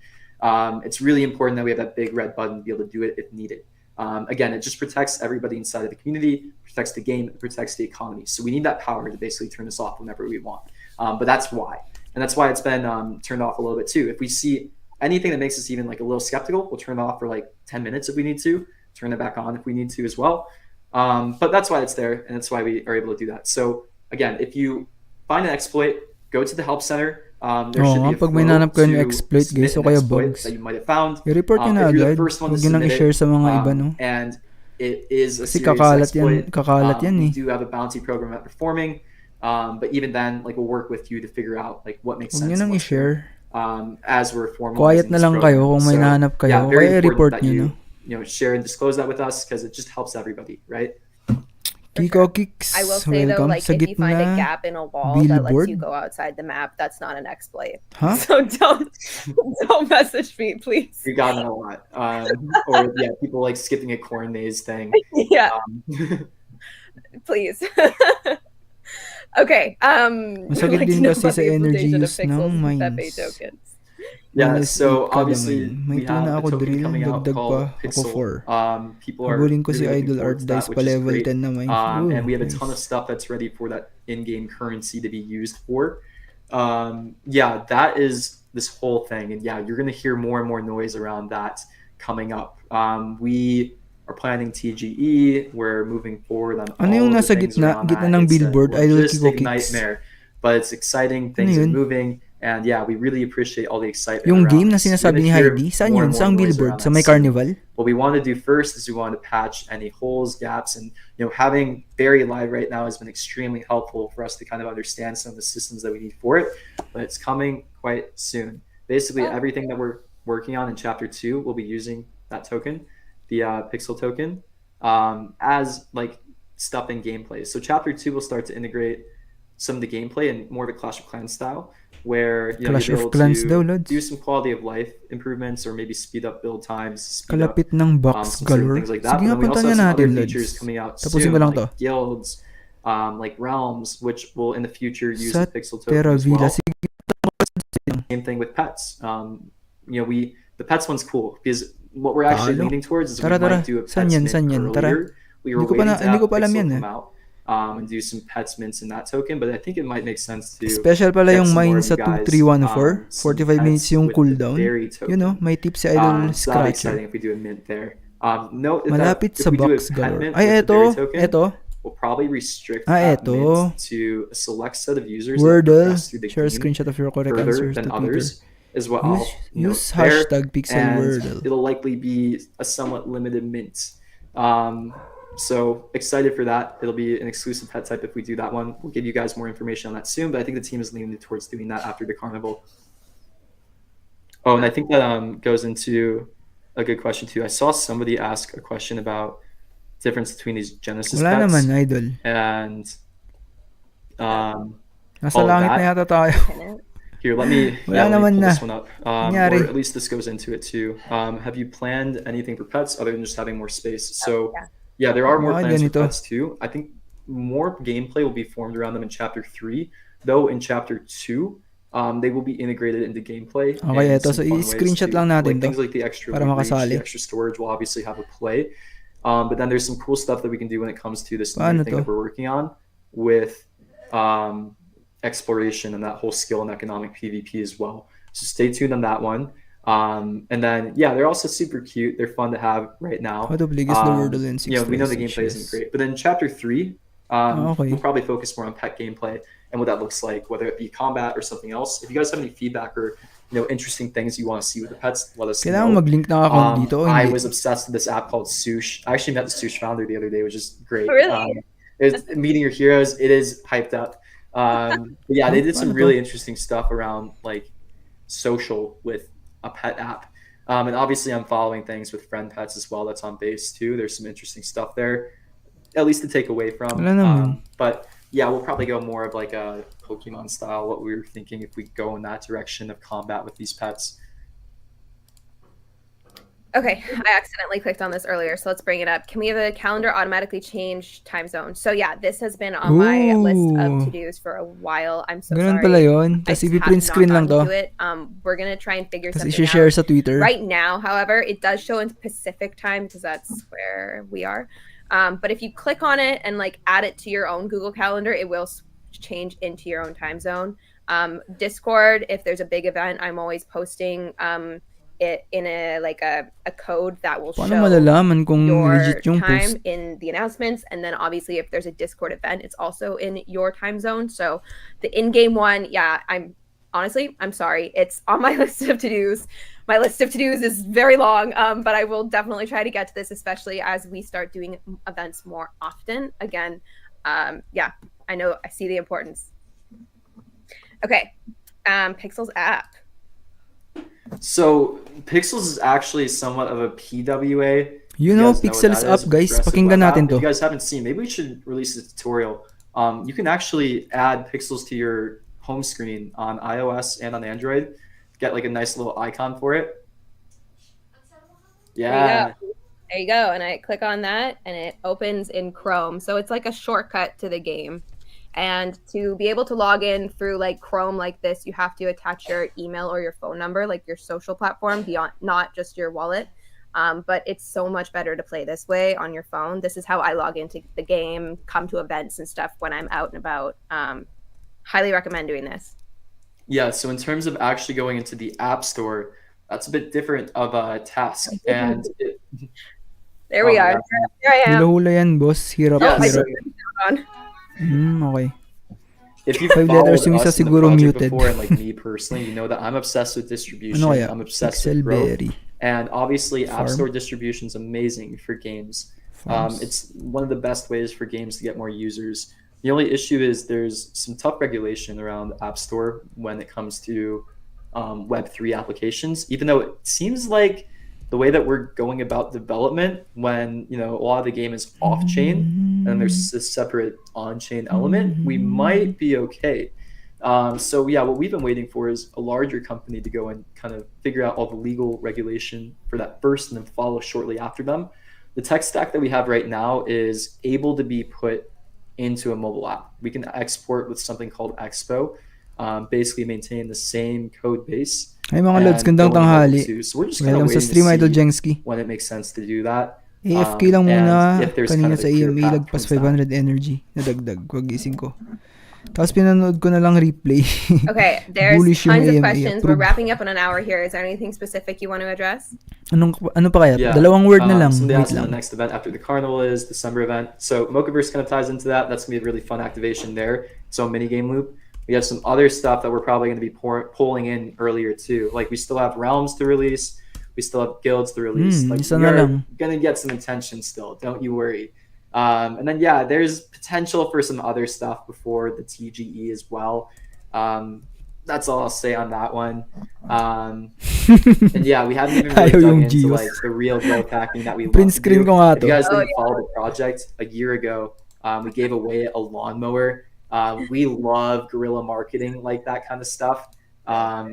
It's really important that we have that big red button to be able to do it if needed. Again, it just protects everybody inside of the community, protects the game, it protects the economy. So we need that power to basically turn this off whenever we want. But that's why. And that's why it's been turned off a little bit too. If we see anything that makes us even like a little skeptical, we'll turn it off for like 10 minutes if we need to, turn it back on if we need to as well. But that's why it's there, and that's why we are able to do that. So again, if you find an exploit, go to the help center. There should be a pag flow may nanap kayo ng to exploit, guys, submit o an kaya exploit bugs. that you might have found. I-report nyo na If you're the agad. first one to Huwag nyo nang submit i-share it, sa mga iba, no? and it is a Kasi serious exploit. kakalat yan We eh. do have a bounty program at performing, but even then, like we'll work with you to figure out like what makes Huwag sense. nyo nang and what's fair, i-share. as we're formalizing Quiet na this lang kayo program. kung may So, nahanap kayo. yeah, very Kaya important report that nyo, no? you know, share and disclose that with us because it just helps everybody, right? Kiko Kicks, I will say though, welcome like sa if you find a gitna. gap in a wall that lets billboard? you go outside the map, that's not an exploit. Huh? So don't message me, please. We got it a lot. Or yeah, people like skipping a corn maze thing. Yeah, please. Okay. Masakit like din to know kasi about sa the implementation of energies Pixels ng and Pepe mines. tokens. Yeah, Minus so 8 ka obviously naman. May we have tuna a ako token drill, coming out dagdag pa called ako Pixel. 4. People are Habulin ko si really looking Idol forward Art to that, Dice which pa is level great. 10 na mine. And we have a Nice. ton of stuff that's ready for that in-game currency to be used for. Yeah, that is this whole thing, and yeah, you're gonna hear more and more noise around that coming up. We are planning TGE. We're moving forward on Ano yung all of nasa the things gitna? around Gitna that. ng It's a billboard, Idol Kiko logistic Kicks. nightmare, but it's exciting. Ano Things are yun? moving, and yeah, we really appreciate all the excitement. Yung around game na this. You're sinasabi ni gonna hear Heidi, saan more yun? and more Saan noise billboard? around Sa that may soon. carnival? What we want to do first is we want to patch any holes, gaps, and having Barry live right now has been extremely helpful for us to kind of understand some of the systems that we need for it. But it's coming quite soon. Basically, everything that we're working on in Chapter 2 will be using that token, the Pixel token, as like stuff in gameplay. So Chapter 2 will start to integrate some of the gameplay in more of a Clash of Clans style, where Clash you'll of be Clans able daw, to Lods. do some quality of life improvements or maybe speed up build times, speed up Kalapit ng box some certain galore. things like that. Sige But nga, then we also punta have na some other natin, features Lods. coming out Tapusin soon, ko lang to. like guilds, like realms, which will in the future use Sa the Pixel token as Terravilla. well. Sige, Same thing with pets. The pets one's cool because what we're actually Talo. leaning towards is Tara, we might tara. do a Saan pets yan? mint Saan yan? Tara. earlier. We were Hindi ko pa waiting na- to hindi have ko pa alam Pixel yan, come eh. out. and do some pets mints in that token. But I think it might make sense to Special pala get yung some more mine of sa you guys 2314. some 45 minutes pets yung with the cooldown. berry token. You know, may tip si Idol So that'd be exciting Scratcher. if we do a mint there. Note Malapit that sa if we do a box pet galore. mint Ay, with the berry eto. token, Eto. we'll probably restrict Ah, that eto. mint to a select set of users that Wordle. progress through the Share a game screenshot of your correct further answers than to Twitter. others, is what Use, I'll use note there. hashtag pixel And wordle. it'll likely be a somewhat limited mint. So excited for that. It'll be an exclusive pet type if we do that one. We'll give you guys more information on that soon, but I think the team is leaning towards doing that after the carnival. Oh, and I think that goes into a good question too. I saw somebody ask a question about difference between these Genesis Wala pets naman, Idol. and Nasa all of langit that. na yata tayo. Here, let me Wala pull naman na. this one up. Nangyari. Or at least this goes into it too. Have you planned anything for pets other than just having more space? So yeah, there are more Bakit plans ganito? for pets too. I think more gameplay will be formed around them in Chapter 3, though in Chapter 2, they will be integrated into gameplay. Okay, in eto. some So, fun ways i-screenshot too. lang natin Like to things like the extra para loot reach, makasali. the extra storage will obviously have a play. But then there's some cool stuff that we can do when it comes to this new Paano thing to? that we're working on with exploration and that whole skill and economic PvP as well. So stay tuned on that one. And then yeah, they're also super cute. They're fun to have right now. How to play against the Wordle in 6 You know, we know the gameplay isn't great, but then Chapter 3, we'll probably focus more on pet gameplay and what that looks like, whether it be combat or something else. If you guys have any feedback or interesting things you want to see with the pets, let us Kailangan know. mag-link ng account dito o I hindi? was obsessed with this app called Sush. I actually met the Sush founder the other day, which is great. Really? It's meeting your heroes. It is hyped up. But yeah, they did some Paano really to? interesting stuff around like social with a pet app. And obviously I'm following things with friend pets as well. That's on base too. There's some interesting stuff there, at least to take away from. Wala naman. But yeah, we'll probably go more of like a Pokemon style, what we were thinking if we go in that direction of combat with these pets. Okay, I accidentally clicked on this earlier, so let's bring it up. Can we have the calendar automatically change time zone? So yeah, this has been on my list of Ooh. to-dos for a while. I'm so Ganun sorry. pala yun. I Tapos just have i-print not screen lang gotten to. to it. We're gonna try and figure Tapos something i-share out. sa Twitter. Right now, however, it does show in Pacific time because that's where we are. But if you click on it and like add it to your own Google Calendar, it will change into your own time zone. Discord, if there's a big event, I'm always posting it in a code that will Paano show malalaman kung your legit yung time post? in the announcements, and then obviously if there's a Discord event, it's also in your time zone. So the in-game one, yeah, I'm sorry, it's on my list of to-dos. My list of to-dos is very long, but I will definitely try to get to this, especially as we start doing events more often. Again, yeah, I know, I see the importance. Okay, Pixels app. So Pixels is actually somewhat of a PWA. You know, guys what Pixels that up, is, guys. progressive Pakinggan web app. natin If to. you guys haven't seen, maybe we should release a tutorial. You can actually add pixels to your home screen on iOS and on Android. Get like a nice little icon for it. Yeah. There you go. And I click on that and it opens in Chrome. So it's like a shortcut to the game. And to be able to log in through like Chrome like this, you have to attach your email or your phone number, like your social platform, beyond not just your wallet. But it's so much better to play this way on your phone. This is how I log into the game, come to events and stuff when I'm out and about. Highly recommend doing this. Yeah, so in terms of actually going into the App Store, that's a bit different of a task. And There we Oh, are. yeah. Here I am. Hula-hula yan, boss. Hirap, Yes. I hirap. turned it on. Okay. if you've 5 followed letters yung isa us in the siguro project muted. before, and like me personally, you know that I'm obsessed with distribution. Ano kaya? I'm obsessed with growth. Pixelberry. And obviously, App Farm. Store distribution is amazing for games. Farms. It's one of the best ways for games to get more users. The only issue is there's some tough regulation around the App Store when it comes to Web3 applications, even though it seems like the way that we're going about development, when a lot of the game is off-chain and there's a separate on-chain element, we might be okay. So yeah, what we've been waiting for is a larger company to go and kind of figure out all the legal regulation for that first and then follow shortly after them. The tech stack that we have right now is able to be put into a mobile app. We can export with something called Expo, basically maintain the same code base. Ay mga and lods, gandang go on mobile tanghali. too. So we're just kind of Welcome sa waiting stream, to Idol see Jensky. when it makes sense to do that. AFK lang and muna if there's kanina kind of sa a clear EMA, path lagpas towards that. 500 energy. Nadagdag, gising ko. Tapos pinanood ko na lang replay. Okay, there's Bullish yung tons of AMA, questions. We're approve. wrapping up on an hour here. Is there anything specific you want to address? Ano pa kaya? Yeah. Dalawang word na lang. Somebody Wait asked when the lang. next event after the carnival is, December event. So Mochaverse kind of ties into that. That's gonna be a really fun activation there. So mini game loop. We have some other stuff that we're probably gonna be pulling in earlier too. Like we still have realms to release. We still have guilds to release. Like Isa we na are lang. gonna get some attention still. Don't you worry. And then yeah, there's potential for some other stuff before the TGE as well. That's all I'll say on that one. And yeah, we haven't even really Ayaw dug yung into Geos. like the real growth hacking that we Print love to screen do. ko nga If to. you guys Oh, didn't follow the project a year ago, we gave away a lawnmower. We love guerrilla marketing, like that kind of stuff.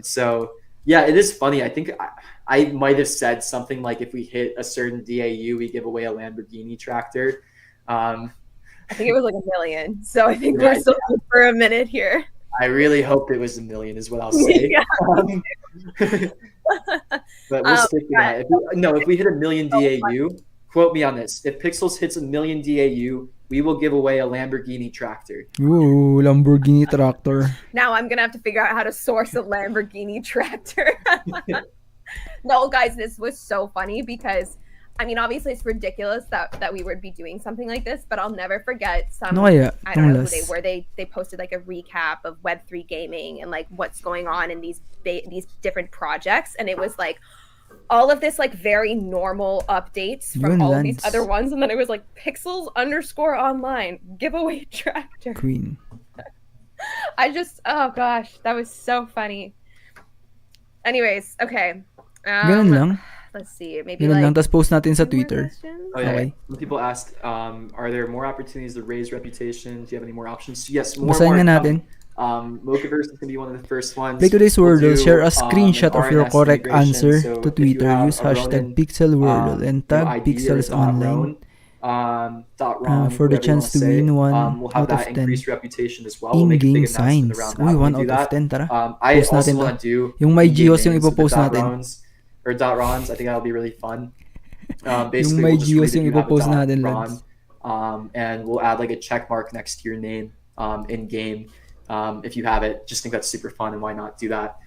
So yeah, it is funny. I think I might have said something like if we hit a certain DAU, we give away a Lamborghini tractor. I think it was like 1 million. So I think Yeah, we're still good for a minute here. I really hoped it was 1 million is what I'll say. Yeah. But we'll stick to that. If we hit 1 million Oh, DAU, quote me on this. If Pixels hits 1 million DAU, we will give away a Lamborghini tractor. Ooh, Lamborghini tractor. Now I'm gonna have to figure out how to source a Lamborghini tractor. No, guys, this was so funny because I mean, obviously, it's ridiculous that we would be doing something like this, but I'll never forget some. Ano kaya? I don't know who Tunglas. they were. They posted like a recap of Web3 gaming and like what's going on in these different projects, and it was like all of this like very normal updates from Yun, all of these Lance. other ones, and then it was like pixels_online giveaway tractor. Queen. Oh gosh, that was so funny. Anyways, okay. Ganun lang. Let's see. Maybe Ganun like lang. Tapos post natin sa 2 more Twitter. questions? Oh, yeah. Okay. Some people asked, are there more opportunities to raise reputation? Do you have any more options? Yes, more. Basahin More na coming. natin. Mochaverse is going to be one of the first ones. Play today's We'll Wordle. do, Share a an screenshot of your RNS correct integration. answer So to if you Twitter. have Use a hashtag Ronin, pixelwordle and tag ID or pixelsonline. .ron, For the whatever you chance to wanna say. win 1 We'll have out of that 10 increased reputation as well. We'll make a in-game big announcement signs. around Uy, that 1 when we do out of that. 10. Tara. I Post also natin to. want to do Yung may in-game Geos yung names with the ipopost natin. .rons. I think that'll be really fun. Yung Basically, may we'll just Geos read if yung you have a ipopost natin, .ron, lads. and we'll add like a check mark next to your name in game if you have it. Just think that's super fun, and why not do that?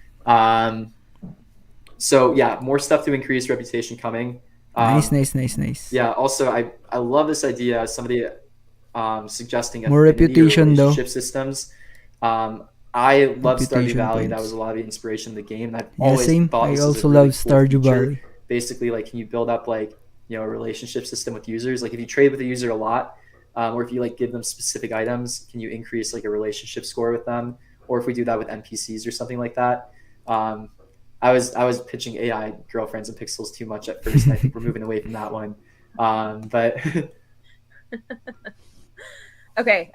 So yeah, more stuff to increase reputation coming. Nice. Yeah. Also, I love this idea. Somebody suggesting More affinity or reputation, though. relationship systems. I love Stardew Reputation Valley. That points. was a lot of the inspiration of the game. And I've Yeah, always same. thought I this was also a really love cool Stardew feature. Valley. Basically, like, can you build up like a relationship system with users? Like, if you trade with a user a lot, or if you like give them specific items, can you increase like a relationship score with them? Or if we do that with NPCs or something like that. I was pitching AI girlfriends and pixels too much at first, and I think we're moving away from that one. But Okay,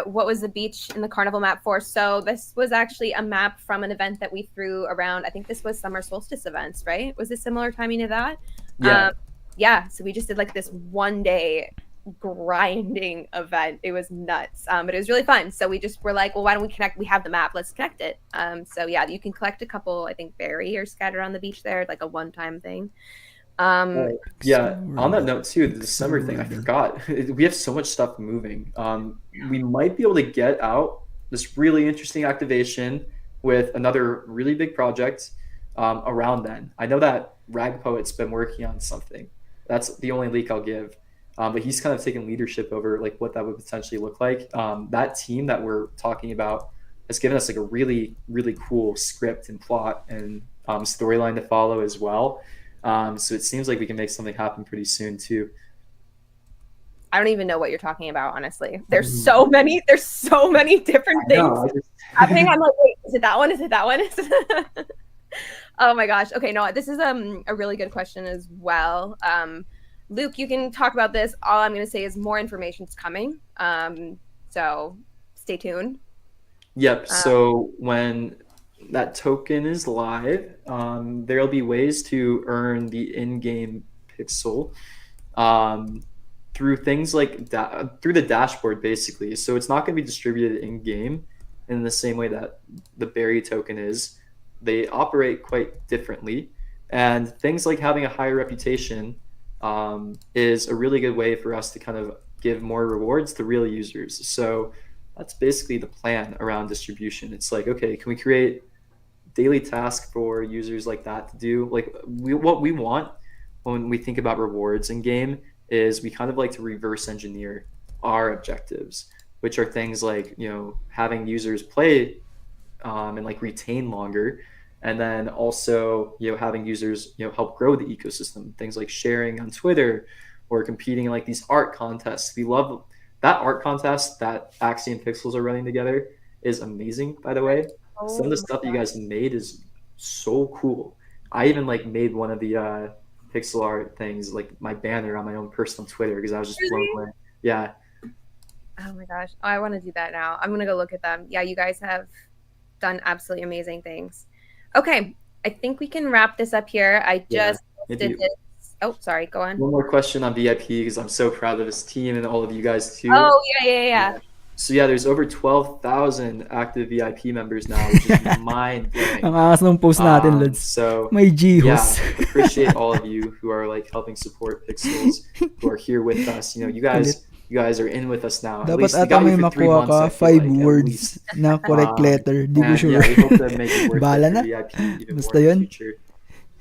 what was the beach in the carnival map for? So this was actually a map from an event that we threw around. I think this was summer solstice events, right? Was it similar timing to that? yeah. Yeah, so we just did like this 1 day grinding event. It was nuts, but it was really fun. So we just were like, well, why don't we connect? We have the map, let's connect it. So yeah, you can collect a couple, I think, berry or scattered on the beach there, like a one-time thing. Yeah, on that note too, the December thing, I forgot. We have so much stuff moving. We might be able to get out this really interesting activation with another really big project around then. I know that Rag Poet's been working on something. That's the only leak I'll give. But he's kind of taken leadership over like what that would potentially look like. That team that we're talking about has given us like a really, really cool script and plot and storyline to follow as well. So it seems like we can make something happen pretty soon too. I don't even know what you're talking about, honestly. There's so many different things happening. I'm like, wait, is it that one? Is it that one? Oh my gosh. Okay, no, this is a really good question as well. Luke, you can talk about this. All I'm going to say is more information's coming. So stay tuned. Yep. So when that token is live, there'll be ways to earn the in-game pixel through things like through the dashboard, basically. So it's not going to be distributed in-game in the same way that the berry token is. They operate quite differently, and things like having a higher reputation is a really good way for us to kind of give more rewards to real users. So that's basically the plan around distribution. It's like, okay, can we create daily tasks for users like that to do? Like what we want when we think about rewards in game is we kind of like to reverse engineer our objectives, which are things like, you know, having users play and like retain longer, and then also, you know, having users, you know, help grow the ecosystem, things like sharing on Twitter or competing in like these art contests. We love that art contest that Axie and Pixels are running together is amazing, by the way. Some of the stuff you guys made is so cool. I even like made one of the pixel art things, like my banner on my own personal Twitter, because I was just blown away. Yeah. Oh my gosh. Oh, I want to do that now. I'm going to go look at them. Yeah, you guys have done absolutely amazing things. Okay. I think we can wrap this up here. I just did this. Oh, sorry. Go on. One more question on VIP, because I'm so proud of this team and all of you guys too. Oh, yeah. So yeah, there's over 12,000 active VIP members now, which is mind-blowing. Ang angas ng post natin, Lods. So May G-host. yeah, appreciate all of you who are like helping support Pixels, who are here with us. You know, you guys are in with us now. At Dapat least we ata got may you for 3 makuha months, ka I feel 5 like, at words least. na correct letter. Di ko And sure. yeah, we hope to make it worth Bahala it na. for VIP even Basta more in yun. the future.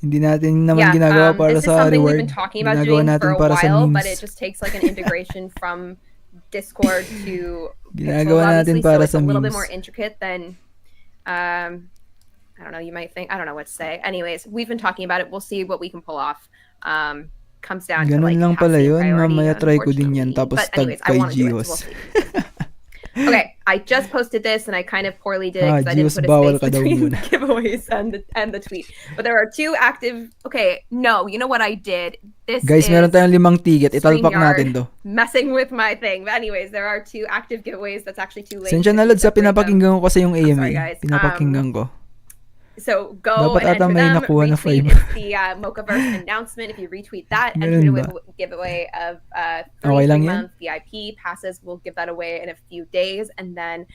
Hindi natin naman ginagawa para this is sa something reward. we've been talking about Ginagawa doing natin for a para sa while, memes. but it just takes like an integration from Discord to Ginagawa natin Pixels, para so it's sa a little bit memes. more intricate than I don't know, you might think, I don't know what to say. Anyways, we've been talking about it. We'll see what we can pull off. Comes down to Ganun like lang pala capacity and yun. priority, Mamaya try ko din yan. unfortunately. Tapos But tag anyways, I kay want to do it, so we'll Gios. see. Okay, I just posted this and I kind of poorly did it because I didn't Gios, put a bawal space ka daw between muna. giveaways and the tweet. But there are 2 active. Okay, no, you know what I did? This Guys, is meron tayong 5 ticket. Italpak StreamYard natin to. messing with my thing. But anyways, there are 2 active giveaways. That's actually too late. Sensya na, Lods, sa pinapakinggan ko kasi yung AMA. sorry, guys. Pinapakinggan ko. So go Dapat and ata enter may them. nakuha na Retweet 5. it's the Mochaverse announcement. If you retweet that, enter Ganun the ba? giveaway of Okay lang 3-month VIP passes. We'll give that away in a few days, and then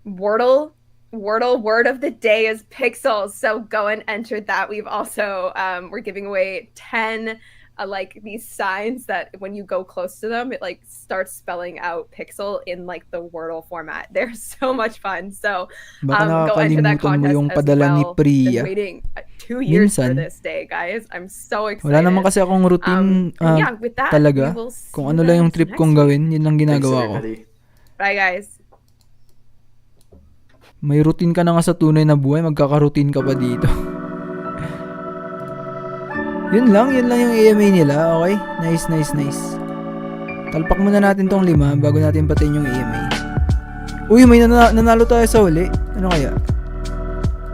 Wordle word of the day is pixels. So go and enter that. We've also we're giving away 10 like these signs that when you go close to them, it like starts spelling out pixel in like the Wordle format. They're so much fun. So Baka go enter that nakakalimutan mo contest yung as padala ni well. Priya. Been waiting 2 years for Minsan. this day, guys. I'm so excited. Wala naman kasi akong routine And yeah, with that, talaga. we will see Kung ano you lang yung guys trip next kong week. gawin, yun lang Thanks, ginagawa ko. everybody. Bye, guys. May routine ka na nga sa tunay na buhay, magkaka-routine ka pa dito. Yun lang yung AMA nila, okay? Nice. Talpak muna natin tong 5 bago natin patin yung AMA. Uy, may nanalo tayo sa uli. Ano kaya?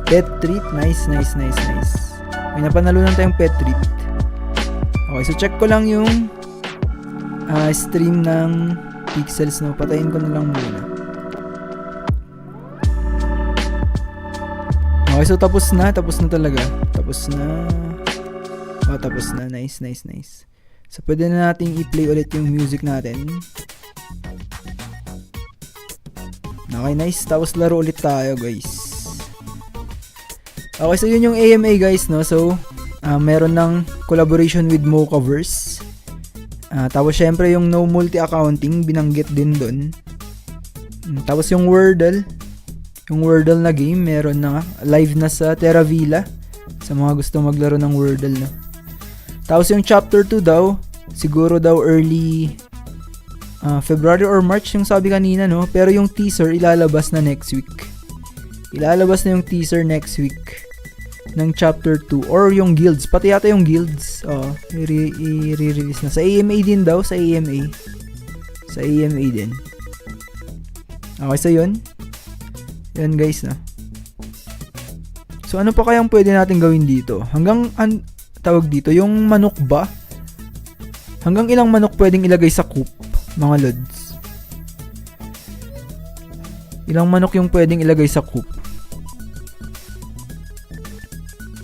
Pet treat, nice. May napanalunan tayong pet treat. Okay, so check ko lang yung stream ng Pixels, no? Patayin ko na lang muna. Okay, so tapos na talaga. Tapos na. Nice. So, pwede na nating i-play ulit yung music natin. Okay, nice. Tapos laro ulit tayo, guys. Okay, so yun yung AMA, guys, no? So, meron ng collaboration with Mochaverse. Tapos, syempre, yung no multi-accounting, binanggit din dun. Tapos, yung Wordle na game, meron na live na sa Terravilla. Sa mga gusto maglaro ng Wordle, no? Tapos yung chapter 2 daw, siguro daw early February or March yung sabi kanina, no? Pero yung teaser ilalabas na next week. Ilalabas na yung teaser next week ng chapter 2 or yung guilds, pati yata yung guilds. I-release na sa AMA din daw, sa AMA din. Okay, so yun guys, na. So ano pa kayang pwede natin gawin dito? Tawag dito, yung manok ba? Hanggang ilang manok pwedeng ilagay sa coop, mga lods? Ilang manok yung pwedeng ilagay sa coop?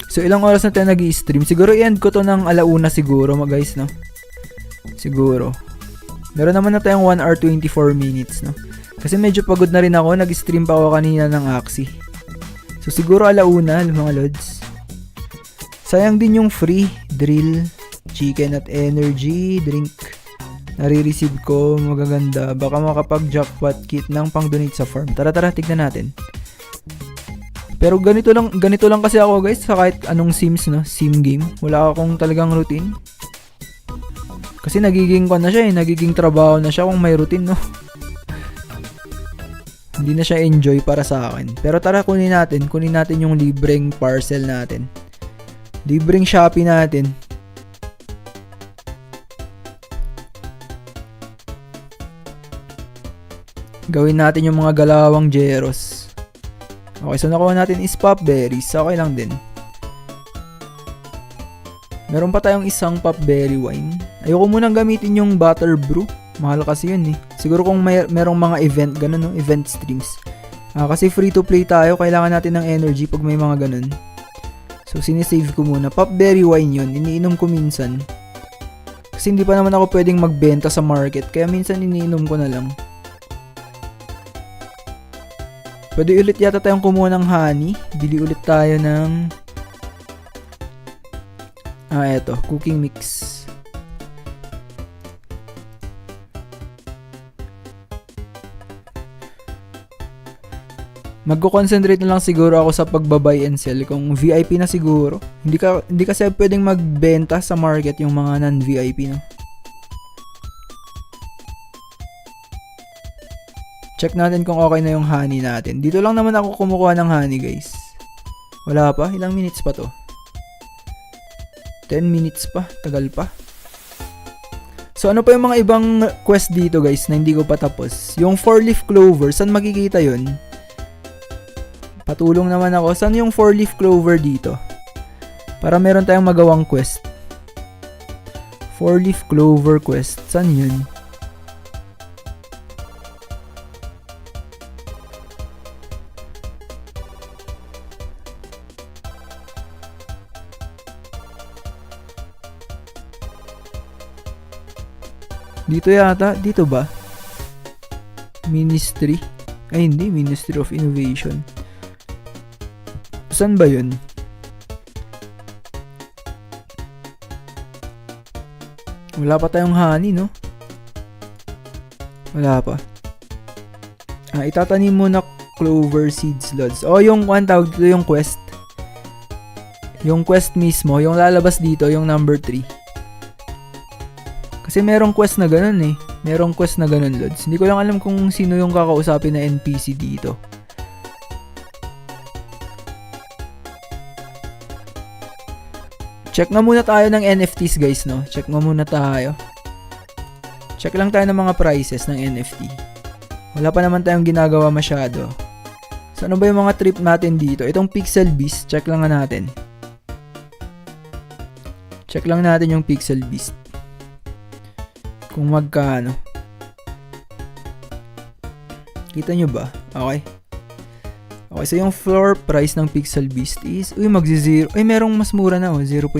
So, ilang oras na tayo nag-i-stream? Siguro i-end ko to ng 1:00 siguro, mga guys, no? Siguro. Meron naman na tayong 1 hour 24 minutes, no? Kasi medyo pagod na rin ako. Nag-stream pa ako kanina ng Axie. So, siguro 1:00, mga lods. Sayang din yung free drill chicken at energy drink. Nare-receive ko, magaganda. Baka makapag-jackpot kit ng pang-donate sa farm. Tara, tignan natin. Pero ganito lang kasi ako guys, sa kahit anong sims, no? Sim game. Wala akong talagang routine. Kasi nagiging nagiging trabaho na siya kung may routine, no? Hindi na siya enjoy para sa akin. Pero tara, kunin natin yung libreng parcel natin. Libreng Shopee natin. Gawin natin yung mga galawang Jeros. Okay, so nakuha natin is pop berries. Okay lang din. Meron pa tayong isang pop berry wine. Ayoko munang gamitin yung butter brew. Mahal kasi yun eh. Siguro kung merong mga event, ganun no? Event streams. Kasi free to play tayo, kailangan natin ng energy pag may mga ganun. So sinisave ko muna. Pop berry wine yun, iniinom ko minsan. Kasi hindi pa naman ako pwedeng magbenta sa market, kaya minsan iniinom ko na lang. Pwede ulit yata tayong kumuha ng honey. Bili ulit tayo ng eto, cooking mix. Magko-concentrate na lang siguro ako sa pagba-buy and sell kung VIP na siguro. Hindi kasi pwedeng magbenta sa market yung mga non-VIP, no. Check natin kung okay na yung honey natin. Dito lang naman ako kumukuha ng honey, guys. Wala pa? Ilang minutes pa to? 10 minutes pa? Tagal pa. So ano pa yung mga ibang quest dito, guys, na hindi ko pa tapos? Yung 4-leaf clover, saan makikita yun? Patulong naman ako. Saan yung 4-leaf clover dito? Para meron tayong magawang quest. 4-leaf clover quest. Saan yun? Dito yata. Dito ba? Ministry. Ay hindi. Ministry of Innovation. Saan ba yun? Wala pa tayong honey, no? Wala pa. Itatanim muna clover seeds, lods. Yung tawag dito yung quest. Yung quest mismo, yung lalabas dito, yung number 3. Kasi merong quest na ganun eh. Merong quest na ganun, lods. Hindi ko lang alam kung sino yung kakausapin na NPC dito. Check na muna tayo ng NFTs, guys, no? Check na muna tayo. Check lang tayo ng mga prices ng NFT. Wala pa naman tayong ginagawa masyado. So, ano ba yung mga trip natin dito? Itong Pixel Beast, check lang natin. Check lang natin yung Pixel Beast. Kung magkano. Kita nyo ba? Okay. Okay, so yung floor price ng Pixel Beast is, magzi-zero. Ay, merong mas mura na, 0.009.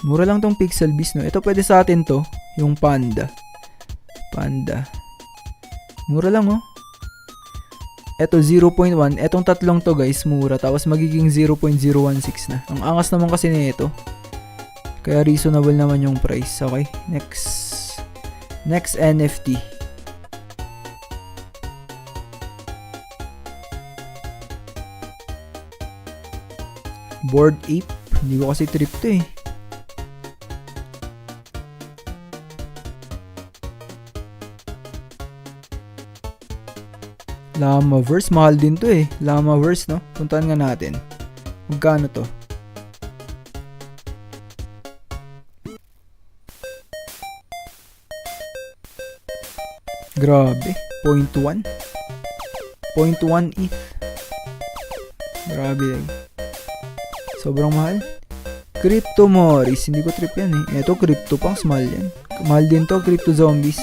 Mura lang tong Pixel Beast, no? Ito pwede sa atin to, yung Panda. Mura lang, oh. Ito, 0.1. Etong tatlong to, guys, mura. Tapos magiging 0.016 na. Ang angas naman kasi nito. Kaya reasonable naman yung price. Okay, next NFT. Bored Ape. Hindi ko kasi trip to eh. Llamaverse. Mahal din to eh. Llamaverse, no? Puntahan nga natin. Magkano to? Grabe. 0.1. 0.1 ETH. Grabe. Sobrang mahal. Crypto Morris. Hindi ko trip yan eh. Ito, Crypto Punks. Mahal yan. Mahal din to. Crypto Zombies.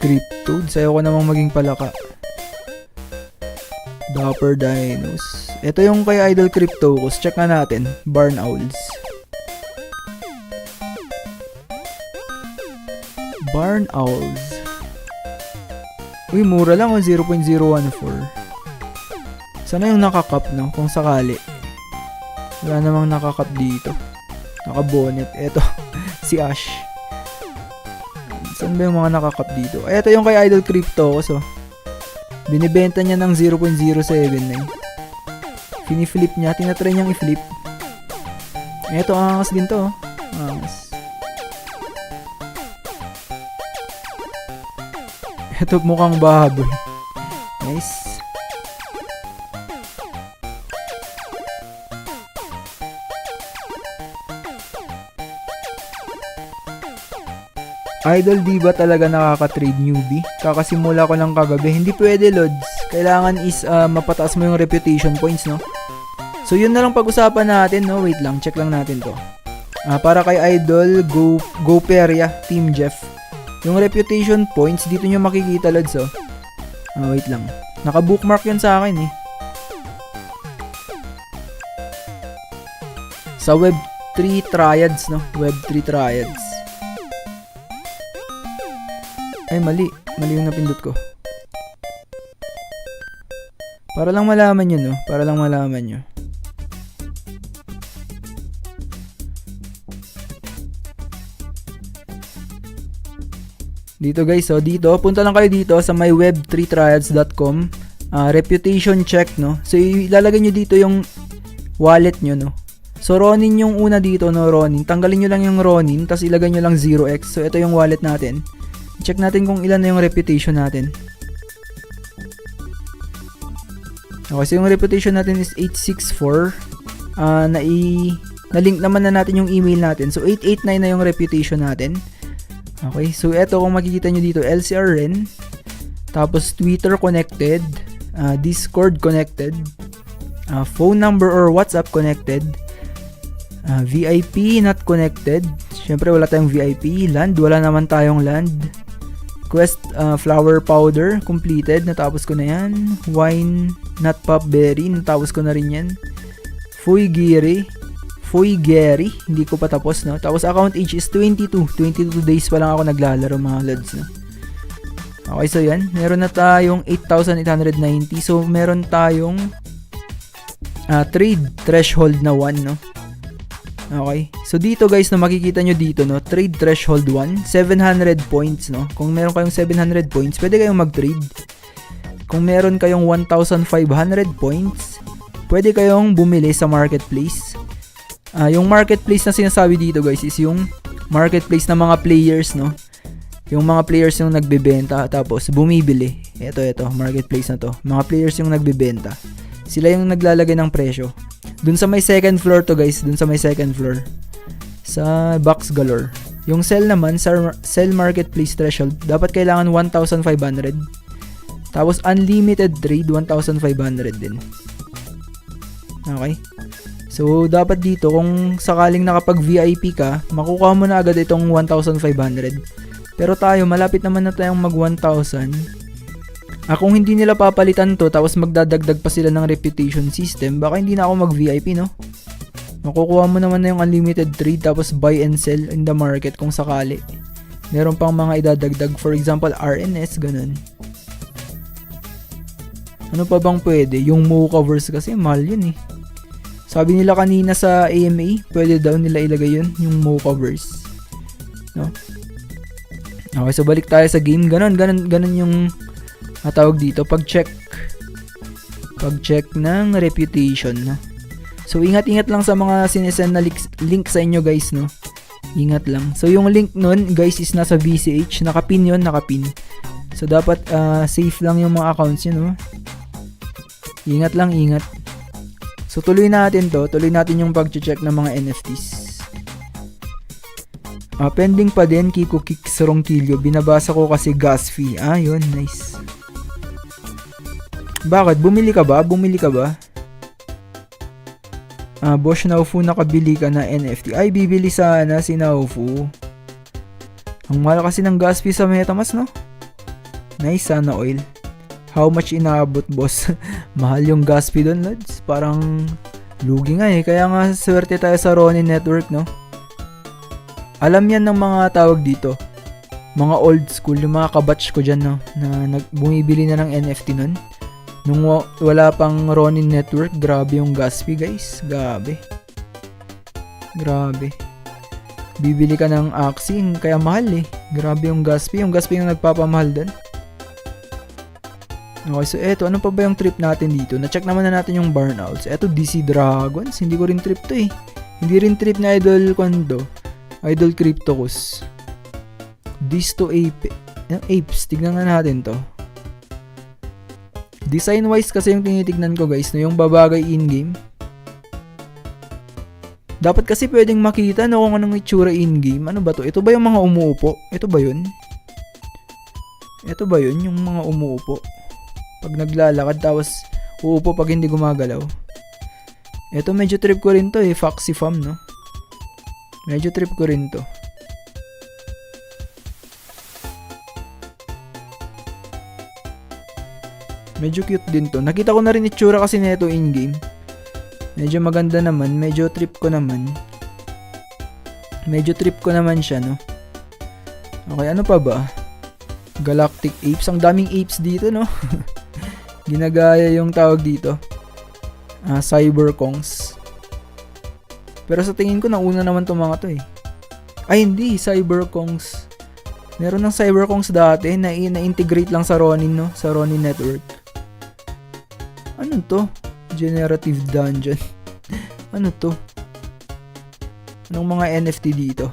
Crypto. Sayo ko namang maging palaka. Dapper Dinos. Ito yung kay Idol Crypto. Check nga natin. Barn Owls. Barn Owls. Uy, mura lang o. 0.014. Sana yung nakakap, no? Kung sakali. Wala namang nakakap dito. Naka-bonnet. Eto, si Ash. Saan ba yung mga nakakap dito? Ay, ito yung kay Idol Crypto. So, binibenta niya ng 0.079. Fini-flip niya. Tinatry niyang i-flip. Eto, angas din to. Angas. Eto, mukhang bahaboy. Nice. Idol, di ba talaga nakaka-trade newbie? Kakasimula ko lang kagabi. Hindi pwede, Lods. Kailangan is mapataas mo yung reputation points, no? So, yun na lang pag-usapan natin, no? Wait lang, check lang natin to. Para kay Idol, Go Peria, Team Jeff. Yung reputation points, dito nyo makikita, Lods, oh. Wait lang. Naka-bookmark yun sa akin, eh. Sa Web3 Triads, no? Web3 Triads. Ay, mali. Mali yung napindot ko. Para lang malaman nyo, no? Para lang malaman nyo. Dito guys, so dito. Punta lang kayo dito sa myweb3triads.com. Reputation check, no? So, ilalagay nyo dito yung wallet nyo, no? So, Ronin yung una dito, no? Ronin. Tanggalin nyo lang yung Ronin, tapos ilagay nyo lang 0x. So, ito yung wallet natin. Check natin kung ilan na yung reputation natin. Okay, so yung reputation natin is 864. Na-link naman na natin yung email natin. So, 889 na yung reputation natin. Okay, so eto kung makikita nyo dito, lcrren. Tapos, Twitter connected. Discord connected. Phone number or WhatsApp connected. VIP not connected. Siyempre, wala tayong VIP. Land, wala naman tayong land. Quest flower powder completed, natapos ko na yan. Wine nut pop berry, natapos ko na rin yan. Foy Gary, hindi ko pa tapos, no? Tapos account age is 22 days pa lang ako naglalaro, mga Lods, no? Okay, so yan, meron na tayong 8,890. So meron tayong trade threshold na 1, no? Okay. So dito guys, na makikita nyo dito, no, trade threshold 1, 700 points, no. Kung meron kayong 700 points, pwede kayong mag-trade. Kung meron kayong 1,500 points, pwede kayong bumili sa marketplace. Yung marketplace na sinasabi dito guys is yung marketplace ng mga players, no. Yung mga players yung nagbebenta tapos bumibili. Ito, marketplace na to. Mga players yung nagbebenta. Sila yung naglalagay ng presyo. Dun sa may second floor to guys, dun sa may second floor. Sa box galore. Yung sell naman, sa sell marketplace threshold, dapat kailangan 1,500. Tapos unlimited trade, 1,500 din. Okay? So, dapat dito, kung sakaling nakapag VIP ka, makukuha mo na agad itong 1,500. Pero tayo, malapit naman na tayong mag 1,000. Kung hindi nila papalitan to, tapos magdadagdag pa sila ng reputation system, baka hindi na ako mag-VIP, no? Makukuha mo naman na yung unlimited trade, tapos buy and sell in the market kung sakali. Meron pang mga idadagdag, for example, RNS, ganun. Ano pa bang pwede? Yung Mo covers kasi, mahal yun, eh. Sabi nila kanina sa AMA, pwede daw nila ilagay yun, yung Mo covers. No? Okay, so balik tayo sa game. Ganun yung tawag dito, pag-check ng reputation, no? So, ingat-ingat lang sa mga sinesend na link sa inyo, guys, no? Ingat lang. So, yung link nun, guys, is nasa VCH. Nakapin yun, nakapin. So, dapat safe lang yung mga accounts yun, no? Ingat lang, ingat. So, tuloy natin to. Tuloy natin yung pag-check ng mga NFTs. Pending pa din, Kiko Kicks Rongkilyo. Binabasa ko kasi gas fee. Yun, nice. Bakit? Bumili ka ba? Boss Naufu, nakabili ka na NFT. Ay, bibili sana si Naufu. Ang mahal kasi ng gas fee sa MetaMask, no? Nice, sana oil. How much inaabot, boss? Mahal yung gas fee doon, Lods. Parang lugi nga, eh. Kaya nga, swerte tayo sa Ronin Network, no? Alam yan ng mga tawag dito. Mga old school, yung mga kabatch ko dyan, no? Na bumibili na ng NFT nun. Nung wala pang Ronin Network, grabe yung gas fee, guys. Grabe. bibili ka ng Axie, kaya mahal eh. Grabe yung gas fee. Yung gas fee yung nagpapamahal din. Okay, so eto, ano pa ba yung trip natin dito? Na-check naman na natin yung burnouts. Eto, DC Dragons. Hindi ko rin trip to eh. Hindi rin trip ni Idol Kondo. Idol Cryptocus. Disto Ape. Apes, tignan nga natin to. Design wise kasi yung tinitignan ko guys, no, yung babagay in-game. Dapat kasi pwedeng makita no kung anong itsura in-game. Ano ba to? Ito ba yung mga umuupo? Ito ba yun? Ito ba yun? Yung mga umuupo. Pag naglalakad tapos uupo pag hindi gumagalaw. Ito medyo trip ko rin to eh. Foxy Fam, no? Medyo trip ko rin to. Medyo cute din to. Nakita ko na rin itsura kasi nito in-game. Medyo maganda naman. Medyo trip ko naman. Medyo trip ko naman siya, no? Okay, ano pa ba? Galactic Apes. Ang daming apes dito, no? Ginagaya yung tawag dito. Cyberkongs. Pero sa tingin ko, nauna naman itong mga to eh. Ay, hindi. Cyberkongs. Meron ng Cyberkongs dati na integrate lang sa Ronin, no? Sa Ronin Network. Ano to? Generative Dungeon. Ano to? Anong mga NFT dito?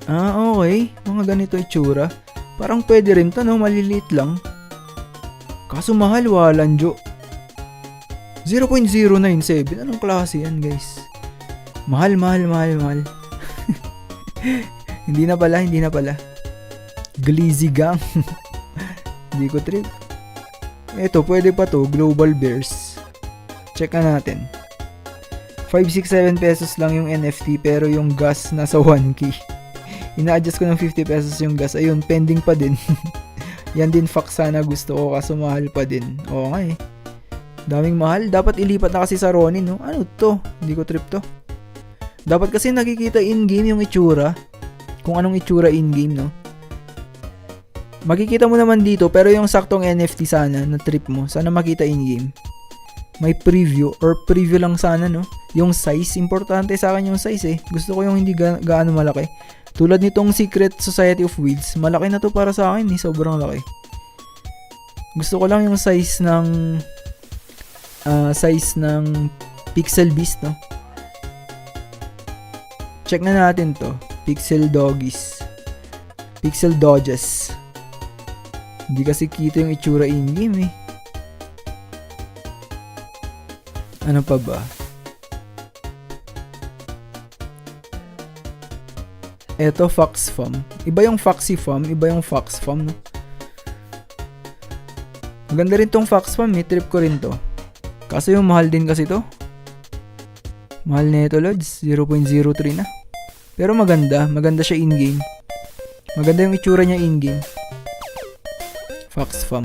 Okay. Mga ganito itsura. Parang pwede rin to, no? Maliliit lang. Kaso mahal, walang jo. 0.097. Anong klase yan, guys? Mahal. Hindi na pala. Glizzy Gang. Hindi ko trip. Ito, pwede pa to. Global Bears. Check na natin. 567 pesos lang yung NFT pero yung gas nasa 1k. Ina-adjust ko ng 50 pesos yung gas. Ayun, pending pa din. Yan din fax sana gusto ko kaso mahal pa din. Oo nga eh. Daming mahal. Dapat ilipat na kasi sa Ronin, no? Ano to? Hindi ko trip to. Dapat kasi nakikita in-game yung itsura. Kung anong itsura in-game, no? Makikita mo naman dito, pero yung saktong NFT sana na trip mo, sana makita in-game. May preview, or preview lang sana, no? Yung size, importante sa akin yung size eh. Gusto ko yung hindi gaano malaki. Tulad nitong Secret Society of Weeds, malaki na to para sa akin eh, sobrang laki. Gusto ko lang yung size ng Pixel Beast, no? Check na natin to. Pixel Doggies. Pixel Dodges. Hindi kasi kita yung itsura in-game eh. Ano pa ba? Eto, Fox Farm. Iba yung Foxy Farm, iba yung Fox Farm, no? Maganda rin tong Fox Farm, trip ko rin to. Kaso yung mahal din kasi to. Mahal na ito, Lods. 0.03 na. Pero maganda siya in-game. Maganda yung itsura niya in-game. Fox Farm.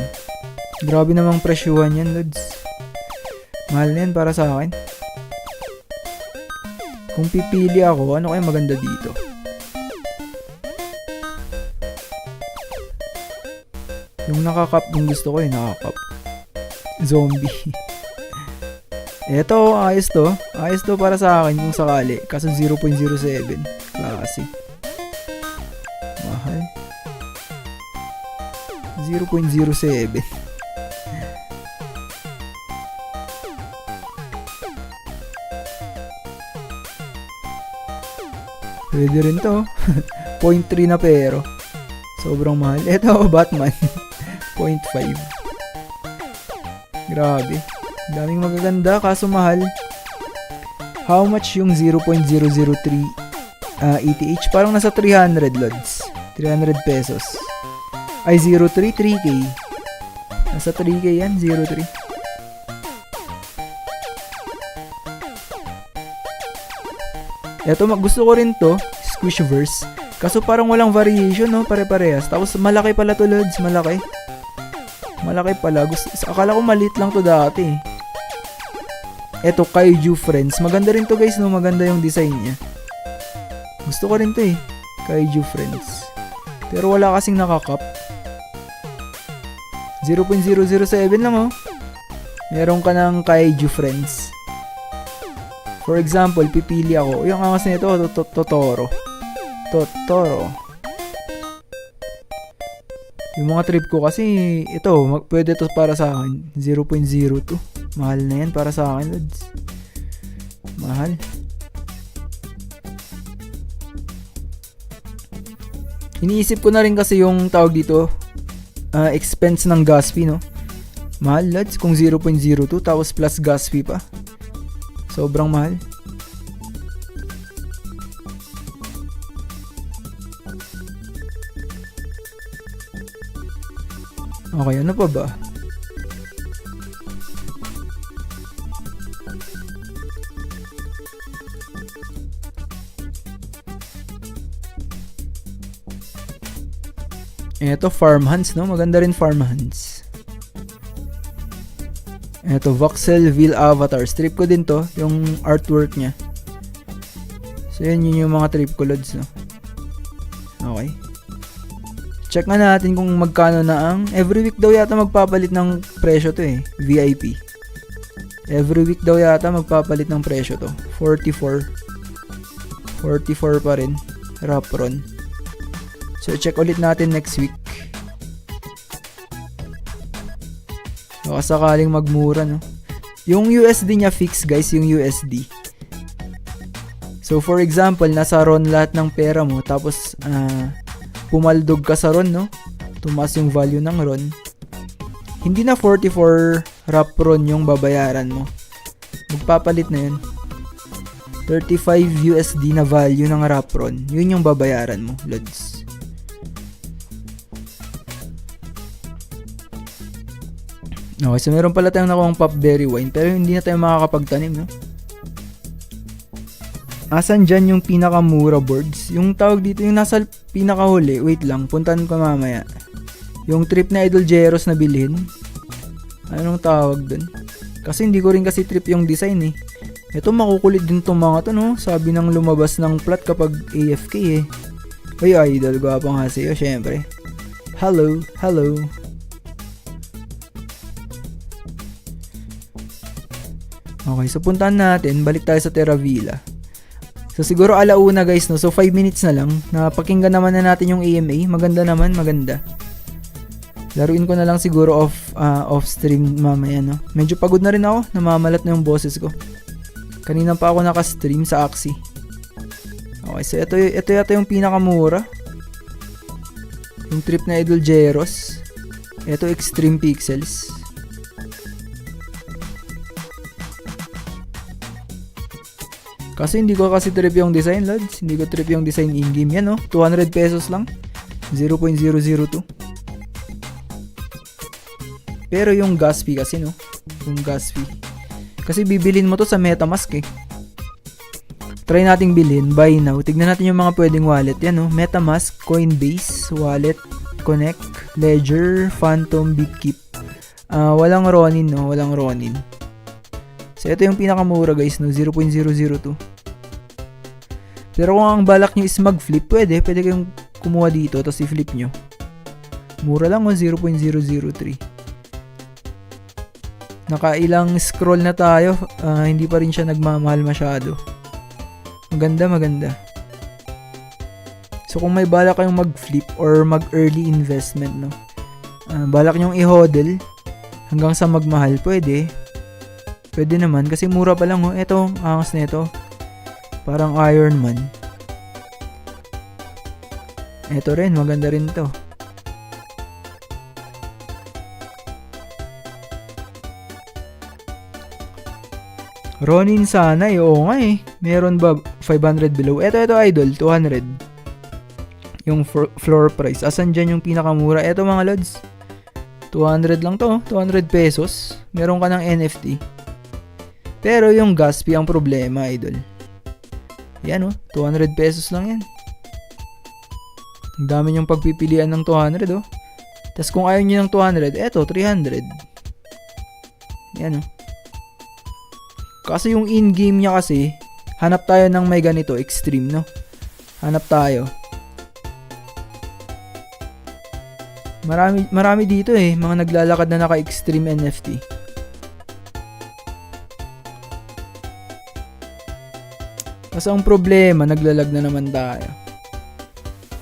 Grabe namang presyuhan yan, Lods. Mahal na yan para sa akin. Kung pipili ako, ano kaya maganda dito? Yung nakakap, yung gusto ko yung nakakap. Zombie. Eto, ayos to. Ayos to para sa akin kung sakali. Kaso 0.07. Klase. Mahal. 0.07. Pwede rin to. 0.3 na pero. Sobrang mahal. Eto, Batman. 0.5. Grabe. Daming magaganda kaso mahal. How much yung 0.003 ETH? Parang nasa 300 Lods. 300 pesos. Ay, 03, 3K. Nasa 3K yan, 03. Eto, gusto ko rin to, Squishverse. Kaso parang walang variation, no? Pare-parehas. Tapos malaki pala to, Lods. Malaki. Malaki pala. Akala ko maliit lang to dati. Eto, Kaiju Friends. Maganda rin to, guys, no? Maganda yung design niya. Gusto ko rin to, eh. Kaiju Friends. Pero wala kasing nakakap. 0.007 lang, oh. Meron ka ng kaiju friends. For example, pipili ako. Yung angas nito, Totoro. Yung mga trip ko kasi, ito, pwede to para sa akin. 0.02. Mahal na yan para sa akin, lods. Mahal. Iniisip ko na rin kasi yung tawag dito, expense ng gas fee, no? Mahal, lods, kung 0.02 tapos plus gas fee pa. Sobrang mahal. Okay, ano pa ba? Eto, farmhands, no? Maganda rin farmhands. Eto, Voxelville Avatar. Trip ko din to, yung artwork niya. So, yun yung mga trip ko, lods, no? Okay. Check nga natin kung magkano na ang... Every week daw yata magpapalit ng presyo to eh. VIP. Every week daw yata magpapalit ng presyo to. 44. 44 pa rin. Rapron. So, check ulit natin next week. Baka sakaling magmura, no? Yung USD niya fix, guys, yung USD. So, for example, nasa RON lahat ng pera mo, tapos, pumaldog ka sa RON, no? Tumaas yung value ng RON. Hindi na 44 RON yung babayaran mo. Magpapalit na yun. 35 USD na value ng RON. Yun yung babayaran mo, lods. Okay, so meron pala tayong nakuhang popberry wine, pero hindi na tayo makakapagtanim, no? Asan dyan yung pinakamura boards? Yung tawag dito, yung nasa pinakahuli. Wait lang, puntahan ko mamaya. Yung trip na Idol Jeros na bilhin. Anong tawag dun? Kasi hindi ko rin kasi trip yung design eh. Ito makukulit din tong mga to, no? Sabi ng lumabas ng plot kapag AFK eh. Uy, Idol, gwapang nga sa'yo, syempre. Hello, hello. Okay, so puntahan natin. Balik tayo sa Terravilla. So siguro alauna guys, no? So 5 minutes na lang. Napakinggan naman na natin yung AMA. Maganda naman, maganda. Laruin ko na lang siguro off stream mamaya, no? Medyo pagod na rin ako. Namamalat na yung boses ko. Kanina pa ako naka-stream sa Axie. Okay, so ito yata yung pinakamura. Yung trip na Idol Jeros. Ito Extreme Pixels. Kasi hindi ko kasi trip yung design, lods. Hindi ko trip yung design in-game. Yan, no? 200 pesos lang. 0.002. Pero yung gas fee kasi, no? Yung gas fee. Kasi bibilin mo to sa MetaMask, eh. Try nating bilhin. Buy now. Tignan natin yung mga pwedeng wallet. Yan, no? MetaMask, Coinbase, Wallet, Connect, Ledger, Phantom, Bitkeep. Walang Ronin, no? Walang Ronin. So, ito yung pinakamura, guys, no? 0.002. Pero kung ang balak nyo is mag-flip, pwede kayong kumuha dito, tapos i-flip nyo. Mura lang, 0.003. Nakailang scroll na tayo, hindi pa rin siya nagmamahal masyado. Maganda. So, kung may balak kayong mag-flip or mag-early investment, no? Balak nyong i-hodl hanggang sa magmahal, pwede naman, kasi mura pa lang, oh. Ito, angas na ito. Parang Iron Man. Ito rin, maganda rin to. Ronin sana eh, oo nga eh. Meron ba 500 below? Ito Idol, 200. Yung floor price. Asan dyan yung pinakamura? Ito mga lods. 200 lang to, 200 pesos. Meron ka ng NFT. Pero yung gas fee ang problema, Idol. Yan, 200 pesos lang yan. Ang dami niyong pagpipilian ng 200, oh. Tapos kung ayaw niyo ng 200, eto, 300. Yan, Kasi yung in-game niya kasi, hanap tayo ng may ganito, extreme, no? Hanap tayo. Marami dito eh, mga naglalakad na naka-extreme NFT. Kaso ang problema, naglalag na naman tayo.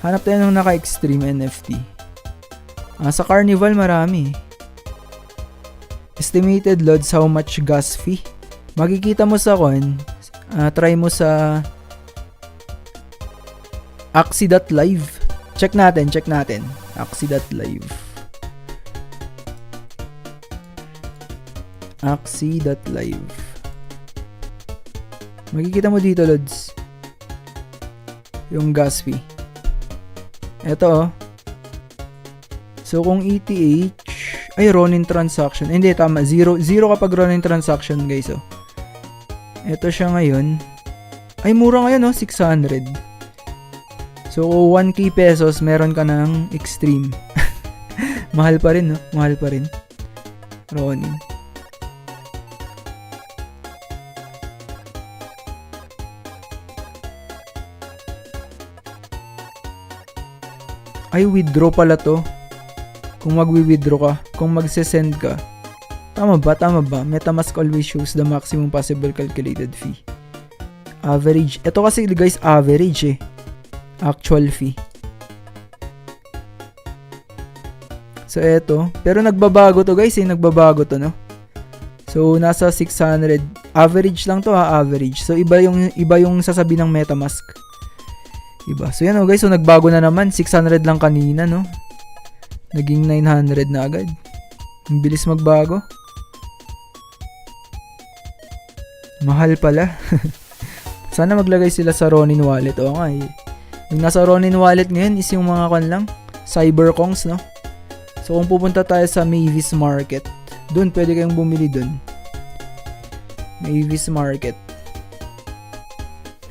Hanap tayo ng naka-extreme NFT. Sa Carnival marami. Estimated lods, how much gas fee? Makikita mo sa try mo sa axie.live. Check natin. Axie.live. Axie.live. Makikita mo dito, lods. Yung gas fee. Ito, So, kung ETH, ay, Ronin transaction. Hindi, tama. Zero kapag Ronin transaction, guys, oh. Ito siya ngayon. Ay, mura ngayon, oh. 600. So, 1k pesos, meron ka ng extreme. Mahal pa rin, no? Mahal pa rin. Ronin. Ay, withdraw pala to. Kung magwi-withdraw ka, kung magse-send ka. Tama ba? MetaMask always shows the maximum possible calculated fee. Average. Ito kasi, guys, average eh. Actual fee. So, eto. Pero nagbabago to, guys, eh. Nagbabago to, no? So, nasa 600. Average lang to, ha? Average. So, iba yung sasabi ng MetaMask. Iba. So, yan, oh, guys. So, nagbago na naman. 600 lang kanina, no? Naging 900 na agad. Ang bilis magbago. Mahal pala. Sana maglagay sila sa Ronin wallet. Oo nga eh. Yung nasa Ronin wallet ngayon is yung mga lang, Cyberkongs, no? So kung pupunta tayo sa Mavis Market, dun pwede kayong bumili dun. Mavis Market.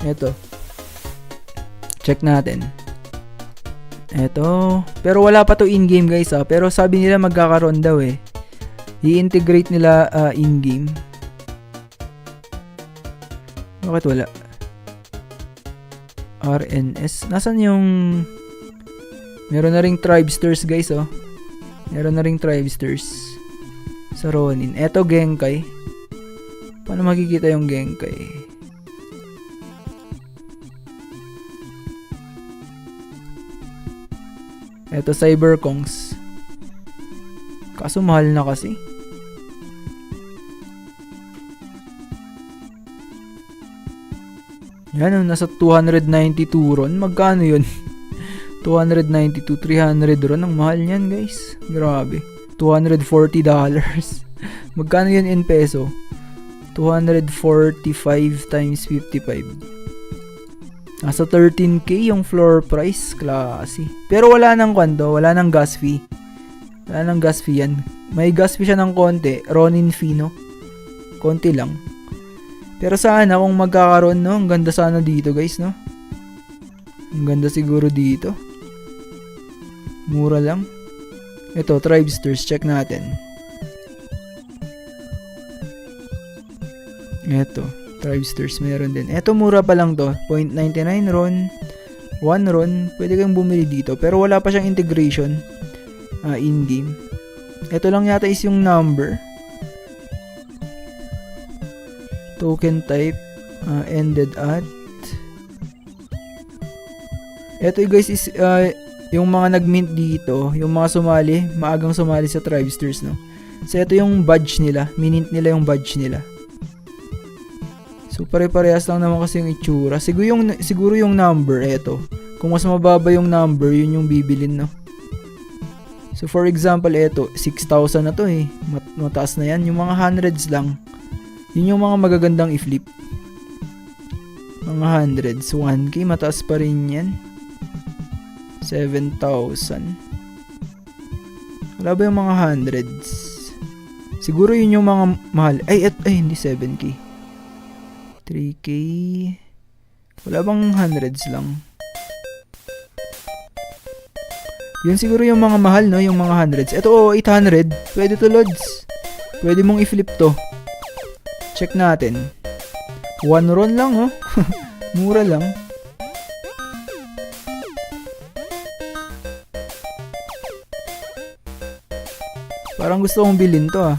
Eto. Check natin. Eto. Pero wala pa to in-game, guys, ah. Pero sabi nila magkakaroon daw eh. I-integrate nila in-game. Bakit wala? RNS. Nasaan yung... Meron na ring Tribesters, guys, oh. Meron na ring Tribesters. Sa Ronin. Eto, Genkai. Paano makikita yung Genkai? Eto, Cyberkongs. Kaso mahal na kasi. Yan, nasa 292 ron. Magkano yun? 292, 300 ron. Ang mahal niyan, guys. Grabe. $240. Magkano yun in peso? 245 times 55. Nasa 13k yung floor price. Klase. Pero wala nang wala nang gas fee. Wala nang gas fee yan. May gas fee siya ng konti. Ronin fee, no? Konti lang. Pero sana kung magkakaroon, no? Ang ganda sana dito, guys, no? Ang ganda siguro dito. Mura lang. Ito, Tribesters. Check natin. Ito. Tribesters. Meron din. Ito, mura pa lang to. 0.99 ron. 1 ron. Pwede kayong bumili dito. Pero wala pa siyang integration. In-game. Ito lang yata is yung number. Token type. Ended at. Ito, guys, is yung mga nag-mint dito. Yung mga sumali. Maagang sumali sa Tribesters, no? So, ito yung badge nila. Minint nila yung badge nila. So, pare-parehas lang naman kasi yung itsura. Siguro yung number, eto. Kung mas mababa yung number, yun yung bibilin, no? So, for example, eto, 6,000 na to eh. Mataas na yan. Yung mga hundreds lang. Yun yung mga magagandang i-flip. Mga hundreds. 1k, mataas pa rin yan. 7,000. Wala ba yung mga hundreds? Siguro yun yung mga mahal. Ay, hindi 7k. 3k. Wala bang hundreds lang? Yun siguro yung mga mahal, no? Yung mga hundreds. Ito, 800. Pwede to, lods. Pwede mong i-flip to. Check natin. 1 ron lang, oh. Mura lang. Parang gusto kong bilhin to, ah.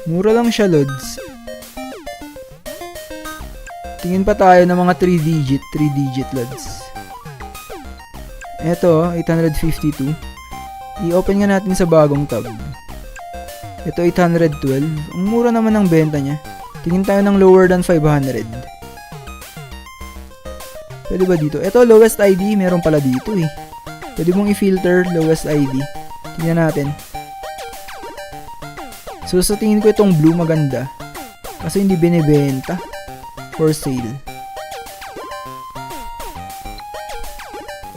Mura lang siya, lods. Tingin pa tayo ng mga 3 digit lods. Ito, 852. I-open nga natin sa bagong tab. Ito, 812. Ang mura naman ng benta niya. Tingin tayo ng lower than 500. Pwede ba dito? Ito, lowest ID. Meron pala dito eh. Pwede mong i-filter lowest ID. Tingnan natin. So, sa tingin ko itong blue maganda. Kasi hindi binibenta. For sale.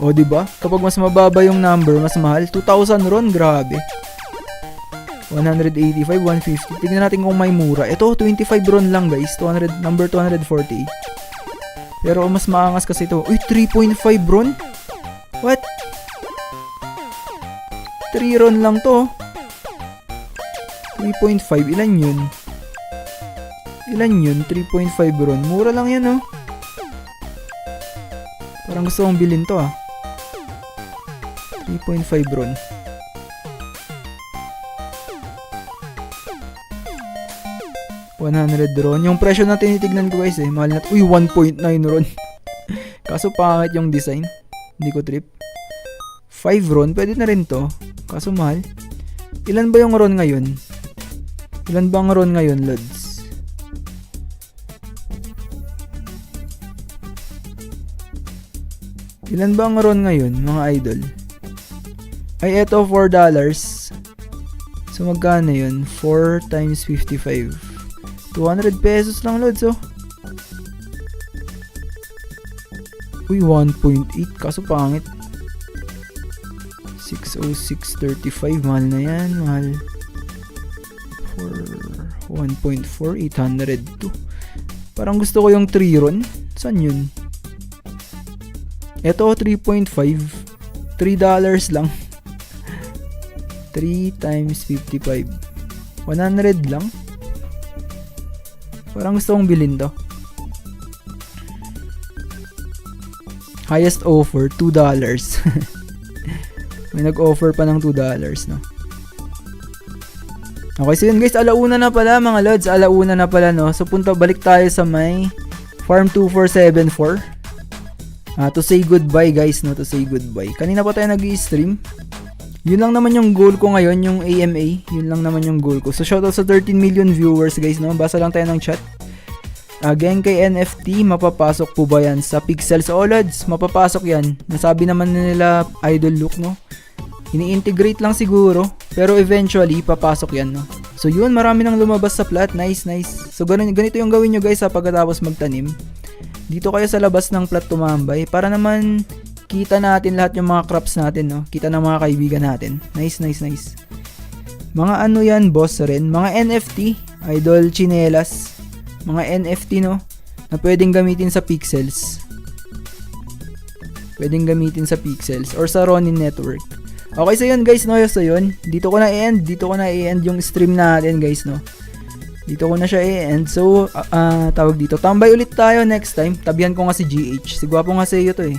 O, diba? Kapag mas mababa yung number, mas mahal. 2,000 ron, grabe. 185, 150. Tingnan natin kung may mura. Ito, 25 ron lang, guys. Number 248. Pero mas maangas kasi ito. Uy, 3.5 ron? What? 3 ron lang to. 3.5. Ilan yun? Ilan yun? 3.5 ron. Mura lang yan, oh. Parang gusto kong bilhin to, ah. 3.5 ron. $100 ron. Yung presyo na tinitignan ko, guys, mahal na. Uy, 1.9 ron. Kaso pangit yung design. Hindi ko trip. 5 ron. Pwede na rin to. Kaso mahal. Ilan ba yung ron ngayon? Ilan ba ang ron ngayon, lods? Ilan ba ang ron ngayon, mga idol? Ay, eto, $4. So, magkano yun? 4 times 55. 200 pesos lang, lods, oh. Uy, 1.8. Kaso pangit. 606.35. Mahal na yan. Mahal. 1.4. 802. Parang gusto ko yung 3 ron. Saan yun? Ito, 3.5. $3 lang. 3 times 55. 100 lang. Parang gusto kong bilhin to. Highest offer, $2. May nag-offer pa ng $2, no? Okay, so yun guys, alauna na pala mga lods. Alauna na pala, no? So balik tayo sa may Farm 2474. To say goodbye guys, no? To say goodbye. Kanina pa tayo nag-i-stream. Yun lang naman yung goal ko ngayon, yung AMA. Yun lang naman yung goal ko. So shoutout sa 13 million viewers guys, no? Basa lang tayo ng chat. Genkai NFT, mapapasok po ba yan sa Pixels o Lods? Mapapasok yan. Nasabi naman nila Idol Look, no? Ini-integrate lang siguro. Pero eventually, papasok yan, no? So yun, marami nang lumabas sa plat. Nice, nice. So ganito yung gawin nyo guys sa pagkatapos magtanim. Dito kayo sa labas ng plat tumambay. Para naman kita natin lahat yung mga crops natin, no? Kita ng mga kaibigan natin. Nice, nice, nice. Mga ano yan, boss rin. Mga NFT, Idol Chinelas. Mga NFT, no? Na pwedeng gamitin sa Pixels. Pwedeng gamitin sa Pixels or sa Ronin Network. Okay, so yun guys, no? So yun, dito ko na i-end yung stream natin guys, no? Dito ko na siya i-end. So, tawag dito. Tambay ulit tayo next time. Tabihan ko nga si GH. Si Gwapo nga sa iyo to eh.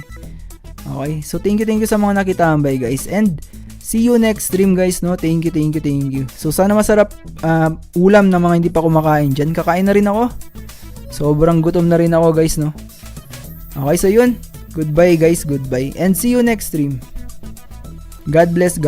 Okay, so thank you sa mga nakitambay guys. And see you next stream guys, no? Thank you. So sana masarap ulam na mga hindi pa kumakain dyan. Kakain na rin ako. Sobrang gutom na rin ako guys, no? Okay, so yun. Goodbye guys, goodbye. And see you next stream. God bless.